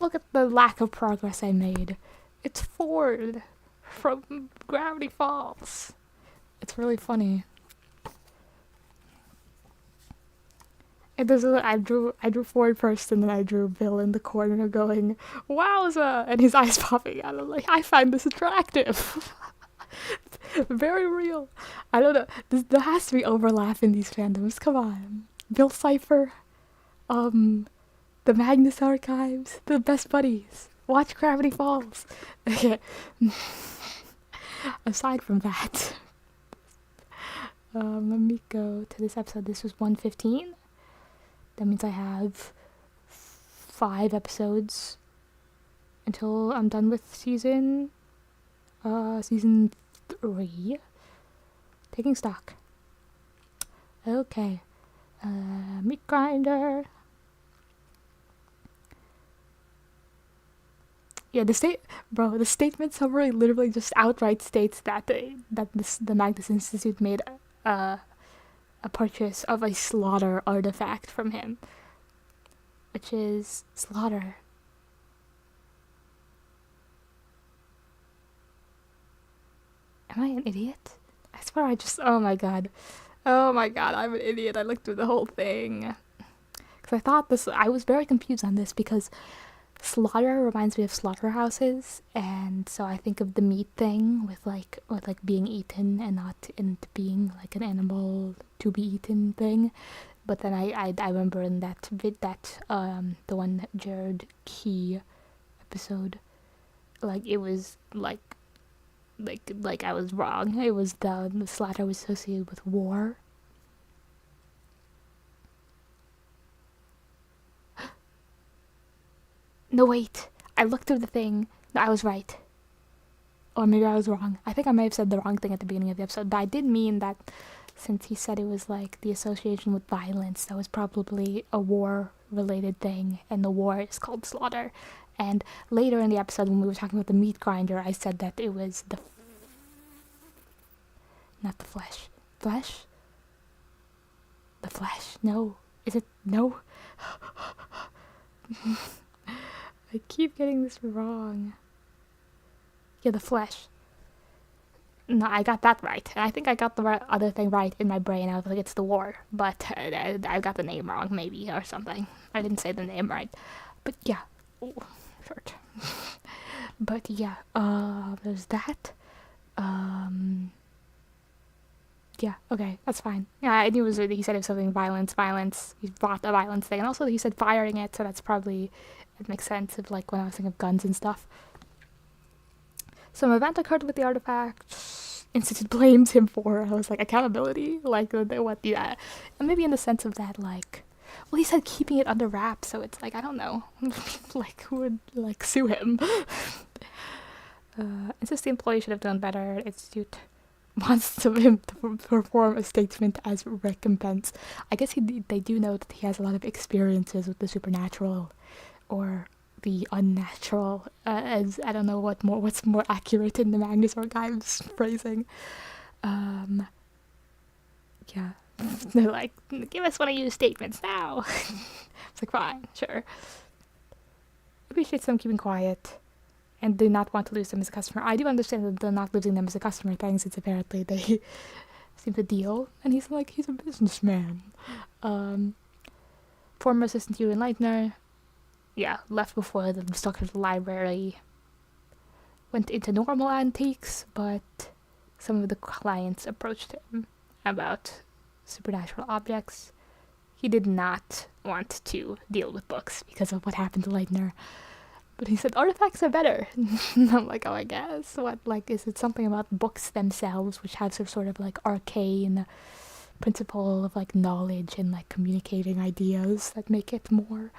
Look at the lack of progress I made. It's Ford from Gravity Falls. It's really funny. It does. I drew Ford first, and then I drew Bill in the corner going, "Wowza!" and his eyes popping out. I'm like, I find this attractive. Very real. I don't know. There has to be overlap in these fandoms. Come on, Bill Cipher. The Magnus Archives, the best buddies. Watch Gravity Falls. Okay. Aside from that, let me go to this episode. This was 115. That means I have 5 episodes until I'm done with season 3. Taking stock. Okay. Meat grinder. Yeah, the statement summary literally just outright states that the Magnus Institute made a purchase of a slaughter artifact from him, which is slaughter. Am I an idiot? I swear oh my god, I'm an idiot. I looked through the whole thing because I was very confused on this because slaughter reminds me of slaughterhouses, and so I think of the meat thing with being eaten and not into being like an animal to be eaten thing. But then I remember in that the one Jared Key episode, like it was like I was wrong. It was the slaughter was associated with war. No, wait. I looked through the thing. No, I was right. Or maybe I was wrong. I think I may have said the wrong thing at the beginning of the episode, but I did mean that since he said it was like the association with violence, that was probably a war-related thing, and the war is called slaughter. And later in the episode, when we were talking about the meat grinder, I said that it was not the flesh. Flesh? The flesh? No. Is it? No? I keep getting this wrong. Yeah, the flesh. No, I got that right. And I think I got the other thing right in my brain. I was like, it's the war. But I got the name wrong, maybe, or something. I didn't say the name right. But yeah. Ooh, short. But yeah, there's that. Yeah, okay, that's fine. Yeah, I knew he said it was something violence. He brought the violence thing. And also he said firing it, so that's probably... It makes sense of like when I was thinking of guns and stuff. Some event occurred with the artifact. Institute blames him for. I was like, accountability? Like, what? Yeah. And maybe in the sense of that, like, Well, he said keeping it under wraps, so it's like, I don't know. Like, who would, like, sue him? Insists the employee should have done better. Institute wants him to perform a statement as recompense. I guess they do know that he has a lot of experiences with the supernatural or the unnatural, as I don't know what's more accurate in the Magnus Archives phrasing. Yeah. They're like, give us one of your statements now. It's like, fine, sure. Appreciates them keeping quiet and do not want to lose them as a customer. I do understand that they're not losing them as a customer thing, since apparently they seem to deal. And he's like, he's a businessman. Former assistant Ewan Leitner, yeah, left before the stock of the library. Went into normal antiques, but some of the clients approached him about supernatural objects. He did not want to deal with books because of what happened to Leitner. But he said, artifacts are better. And I'm like, oh, I guess. What, like, is it something about books themselves, which have some sort of, like, arcane principle of, like, knowledge and, like, communicating ideas that make it more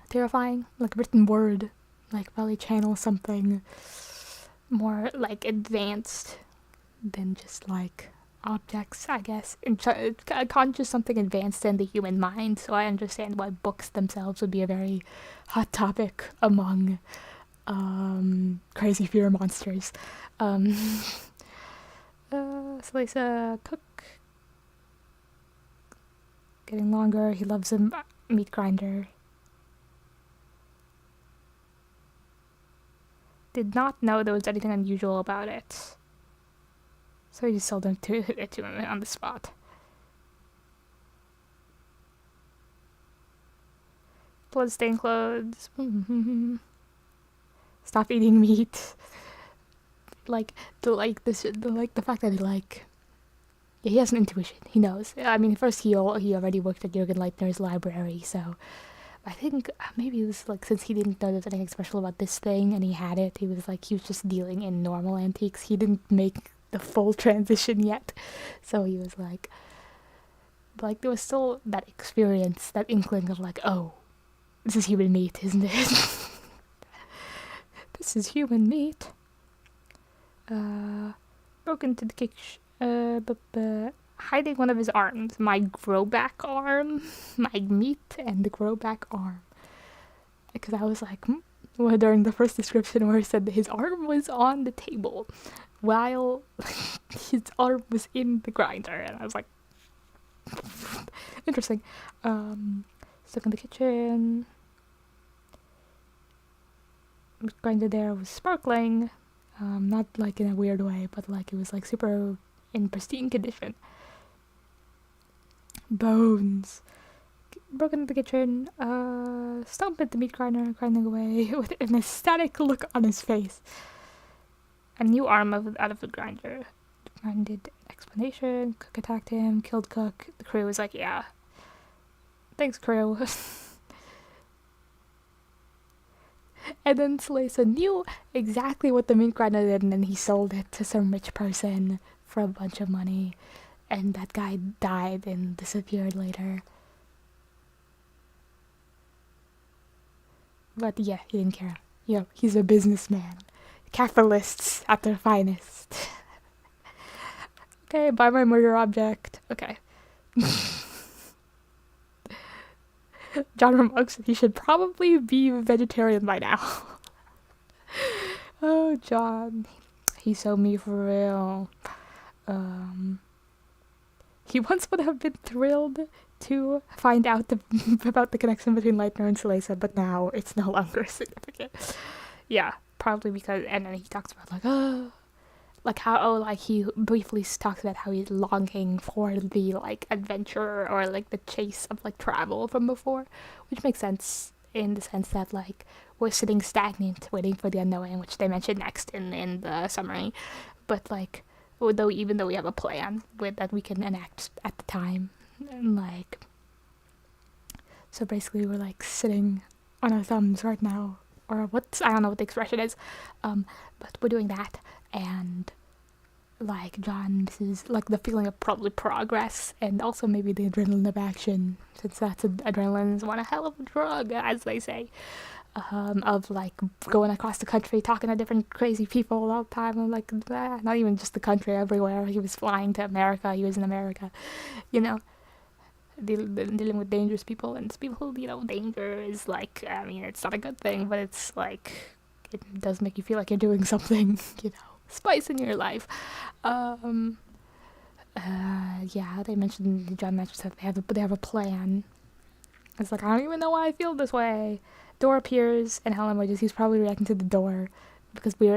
terrifying? Like, written word. Like, probably channel something more, like, advanced than just, like, objects, I guess. Conjures something advanced in the human mind, so I understand why books themselves would be a very hot topic among crazy fear monsters. Salesa Cook, getting longer. He loves a meat grinder. Did not know there was anything unusual about it, so he just sold them to him on the spot. Bloodstained clothes. Stop eating meat. The fact that he has an intuition. He knows. I mean, first he already worked at Jürgen Leitner's library, so I think maybe it was like, since he didn't know there was anything special about this thing and he had it, he was just dealing in normal antiques. He didn't make the full transition yet, so he was like there was still that experience, that inkling of like, oh, this is human meat, isn't it? This is human meat. Broke into the kitchen, but hiding one of his arms, my grow-back arm, my meat and the grow-back arm, because I was like, well, during the first description where he said that his arm was on the table while his arm was in the grinder, and I was like, interesting. Stuck in the kitchen. The grinder there was sparkling, not like in a weird way, but like it was like super in pristine condition. Bones. Broken into the kitchen, stomp at the meat grinder, grinding away with an ecstatic look on his face. A new arm out of the grinder. Demanded explanation. Cook attacked him, killed Cook. The crew was like, yeah. Thanks, crew. And then Salesa knew exactly what the meat grinder did, and then he sold it to some rich person for a bunch of money. And that guy died and disappeared later. But yeah, he didn't care. Yeah, he's a businessman. Capitalists at their finest. Okay, buy my murder object. Okay. John remarks that he should probably be vegetarian by now. Oh, John. He's so me for real. He once would have been thrilled to find out about the connection between Leitner and Salesa, but now it's no longer significant. Yeah, probably because, and then he talks about he briefly talks about how he's longing for the adventure or the chase of travel from before, which makes sense in the sense that we're sitting stagnant waiting for the unknowing, which they mention next in the summary, but even though we have a plan that we can enact at the time, and so basically we're sitting on our thumbs right now, or I don't know what the expression is, but we're doing that, and like John's is like the feeling of probably progress, and also maybe the adrenaline of action, since adrenaline is one hell of a drug, as they say. Of like going across the country, talking to different crazy people all the time, and like not even just the country, everywhere. He was flying to America. He was in America, dealing with dangerous people, and people, danger is like, I mean, it's not a good thing, but it's like it does make you feel like you're doing something, spice in your life. They mentioned John mentions that they have a plan. It's like, I don't even know why I feel this way. Door appears, and Helen he's probably reacting to the door, because we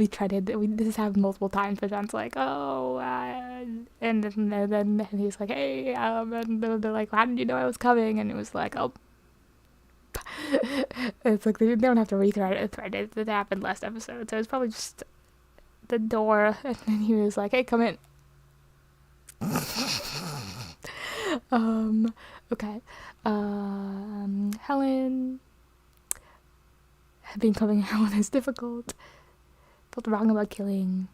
tried it. This has happened multiple times, but John's like, oh, and then he's like, hey, and they're like, how did you know I was coming? And it was like, oh, it's like they don't have to rethread it. It happened last episode, so it's probably just the door. And then he was like, hey, come in. Okay. Helen. Becoming Helen is difficult. Felt wrong about killing.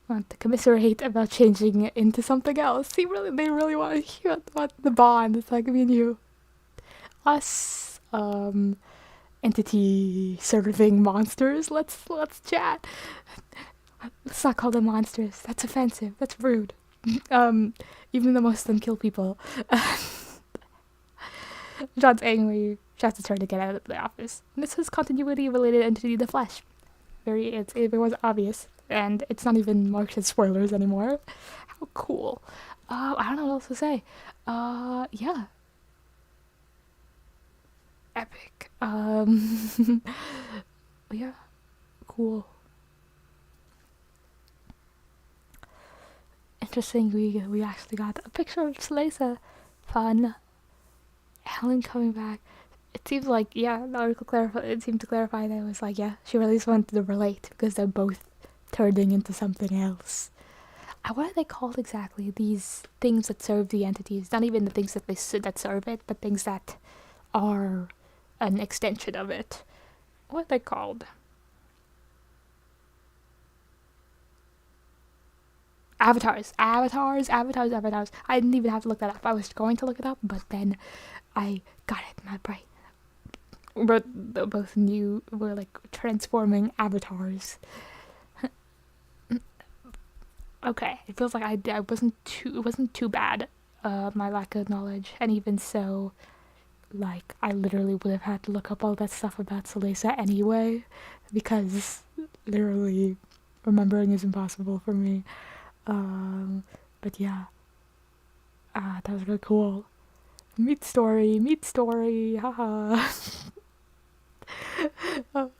Want to commiserate about changing it into something else. They really want to hear about the bond. It's like me and you. Us, entity serving monsters. Let's chat. Let's not call them monsters. That's offensive. That's rude. Even the most of them kill people. John's angry. Shouts at her to get out of the office. And this is continuity-related entity, the Flesh. It was obvious, and it's not even marked as spoilers anymore. How cool! I don't know what else to say. Yeah. Epic. Yeah. Cool. Interesting. We actually got a picture of Salesa. Fun. Helen coming back. It seems like, the article seemed to clarify that it was like, she really just wanted to relate because they're both turning into something else. What are they called exactly? These things that serve the entities, not even the things that serve it, but things that are an extension of it. What are they called? Avatars. I didn't even have to look that up. I was going to look it up, but then I got it in my brain. But both knew were like transforming avatars. Okay, it feels like it wasn't too bad, my lack of knowledge, and even so, like, I literally would have had to look up all that stuff about Salesa anyway, because literally remembering is impossible for me. But yeah, that was really cool. Meat story, haha. Oh.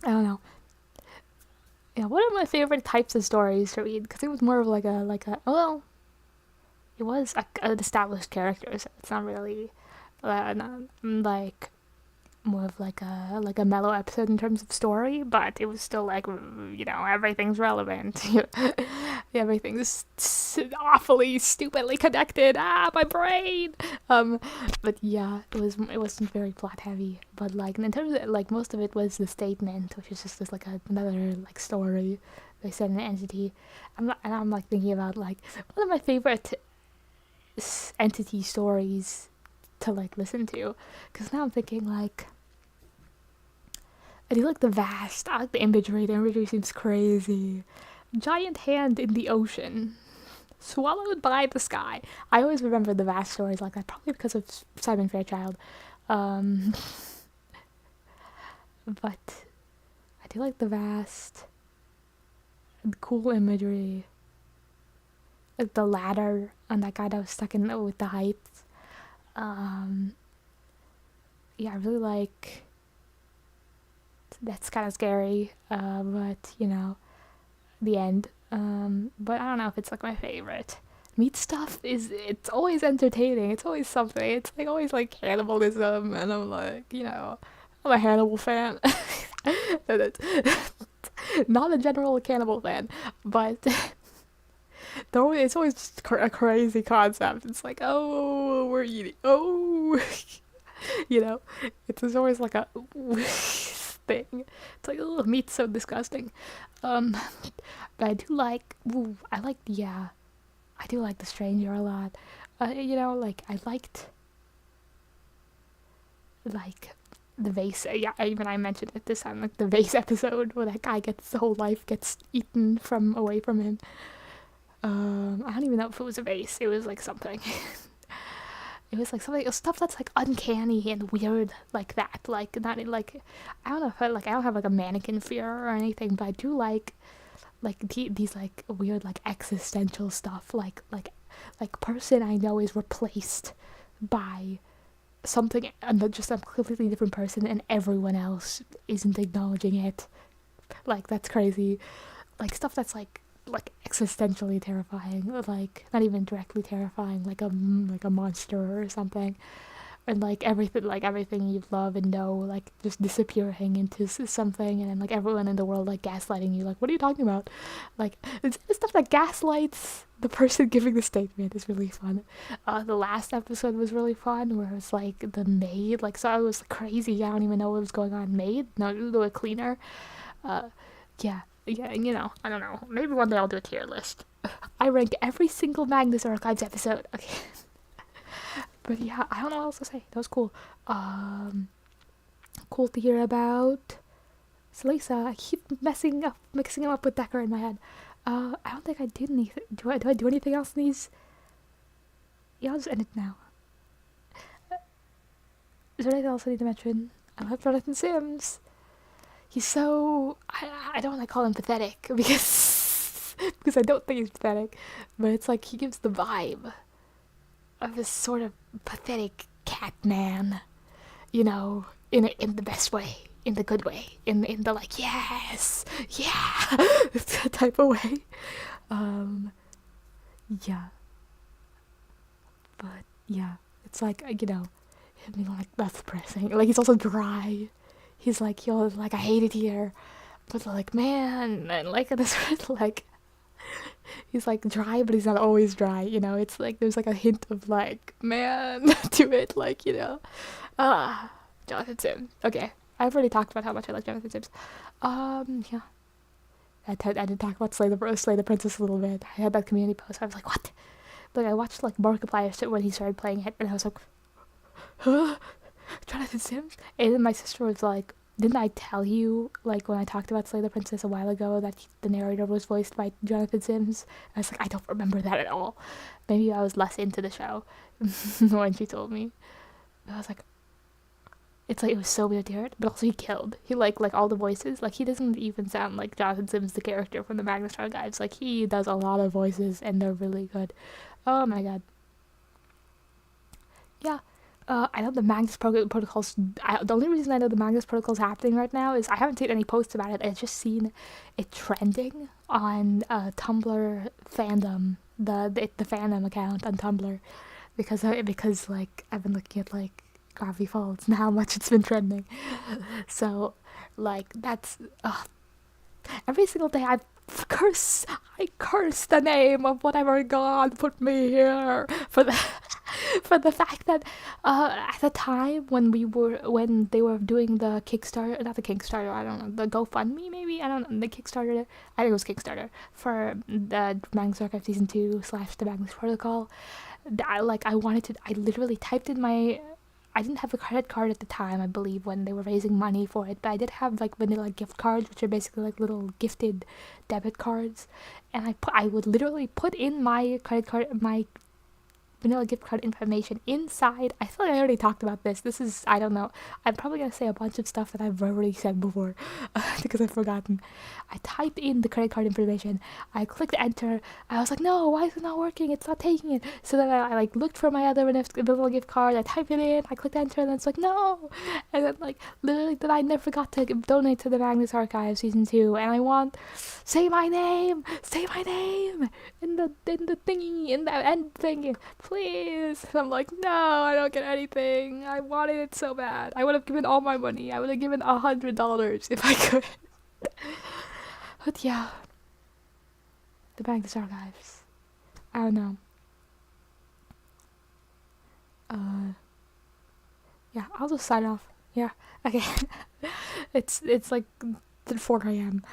I don't know. Yeah, one of my favorite types of stories to read, because it was more of like a it was an established character, so it's not really like more of like a mellow episode in terms of story, but it was still like, everything's relevant. Everything's awfully stupidly connected. My brain. But yeah, it wasn't very plot heavy, but like in terms of like most of it was the statement, which is just like another like story they said in an entity. I'm like thinking about like one of my favorite entity stories to like listen to, because now I'm thinking like I do like the vast. I like the imagery. The imagery seems crazy. Giant hand in the ocean, swallowed by the sky. I always remember the vast stories like that, probably because of Simon Fairchild. But I do like the vast, cool imagery. Like the ladder and that guy that was stuck in with the heights. Yeah, I really like. That's kind of scary, but the end. But I don't know if it's like my favorite. Meat stuff it's always entertaining. It's always something. It's like always like cannibalism, and I'm like, I'm a Hannibal fan. Not a general cannibal fan, but it's always just a crazy concept. It's like, oh, we're eating. Oh, it's always like a thing. It's like, oh, meat's so disgusting. But I do like, I do like The Stranger a lot. You know, like, I liked, like, the vase. Yeah, I mentioned it this time, like, the vase episode where that guy gets, the whole life gets eaten away from him. I don't even know if it was a vase. It was, like, something. It was like something, stuff that's like uncanny and weird like that. Like, not like, I don't know if I don't have like a mannequin fear or anything, but I do like these like weird like existential stuff. Like person I know is replaced by something, and just a completely different person, and everyone else isn't acknowledging it. Like, that's crazy. Like, stuff that's like existentially terrifying, like not even directly terrifying, like a monster or something, and like everything you love and know like just disappearing into something, and then like everyone in the world like gaslighting you, like, what are you talking about? Like, it's stuff that gaslights the person giving the statement is really fun. The last episode was really fun, where it was like the maid, like, so I was crazy, I don't even know what was going on. Maid, no, a cleaner. Yeah, you know, I don't know. Maybe one day I'll do a tier list. I rank every single Magnus Archives episode. Okay. But yeah, I don't know what else to say. That was cool. Cool to hear about Salesa. I keep mixing him up with Dekker in my head. I don't think I did anything. Do I do anything else in these? Yeah, I'll just end it now. Is there anything else I need to mention? I love Jonathan Sims. He's so, I don't want to call him pathetic, because I don't think he's pathetic, but it's like he gives the vibe of this sort of pathetic cat man, you know, in the best way, in the good way, in the like, yes, yeah, type of way. Yeah. But yeah, it's like, you know, him being like, that's depressing. Like, he's also dry. He's like, yo, like, I hate it here, but like, man, and like, this, like, he's like dry, but he's not always dry, you know. It's like there's like a hint of like, man, to it, like, you know. Jonathan Sims. Okay, I've already talked about how much I like Jonathan Sims. Yeah. I did talk about Slay the Princess a little bit. I had that community post. I was like, what? Like, I watched like Markiplier when he started playing it, and I was like, huh? Jonathan Sims? And then my sister was like, didn't I tell you, like, when I talked about Slay the Princess a while ago, that the narrator was voiced by Jonathan Sims? I was like, I don't remember that at all. Maybe I was less into the show when she told me. But I was like, it's like, it was so weird to hear it, but also he killed. He, like all the voices, like, he doesn't even sound like Jonathan Sims, the character from the Magnus Archives. Like, he does a lot of voices, and they're really good. Oh my god. Yeah. I know the Magnus protocols. The only reason I know the Magnus protocol's happening right now is I haven't seen any posts about it. I've just seen it trending on Tumblr fandom, the fandom account on Tumblr, because like I've been looking at like Gravity Falls and how much it's been trending. So like that's every single day I curse the name of whatever God put me here for the fact that at the time when they were doing the Kickstarter, not the Kickstarter, I don't know, the GoFundMe maybe, I don't know, the Kickstarter, I think it was Kickstarter for the Magnus Archive Season 2 / the Magnus Protocol. I literally typed in I didn't have a credit card at the time, I believe, when they were raising money for it, but I did have like vanilla gift cards, which are basically like little gifted debit cards, and I would literally put in my credit card, my vanilla gift card information inside. I feel like I already talked about this. This is, I don't know. I'm probably going to say a bunch of stuff that I've already said before because I've forgotten. I typed in the credit card information. I clicked enter. I was like, no, why is it not working? It's not taking it. So then I like looked for my other vanilla gift card. I typed it in. I clicked enter and then it's like, no. And then like literally then I never got to donate to the Magnus Archives Season 2. And I want, say my name in the thingy, in the end thingy. Please. And I'm like, no, I don't get anything. I wanted it so bad. I would have given all my money. I would have given $100 if I could. But yeah. The Magnus Archives. I don't know. Yeah, I'll just sign off. Yeah. Okay. It's like 4 a.m.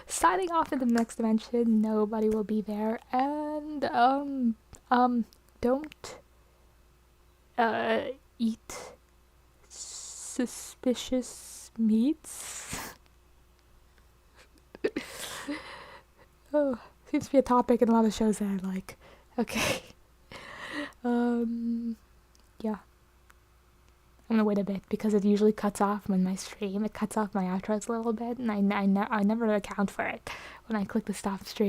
Signing off in the next dimension. Nobody will be there, and don't eat suspicious meats. Oh, seems to be a topic in a lot of shows that I like. Okay. Yeah. I'm gonna wait a bit because it usually cuts off when my stream. It cuts off my outros a little bit, and I never account for it when I click the stop stream.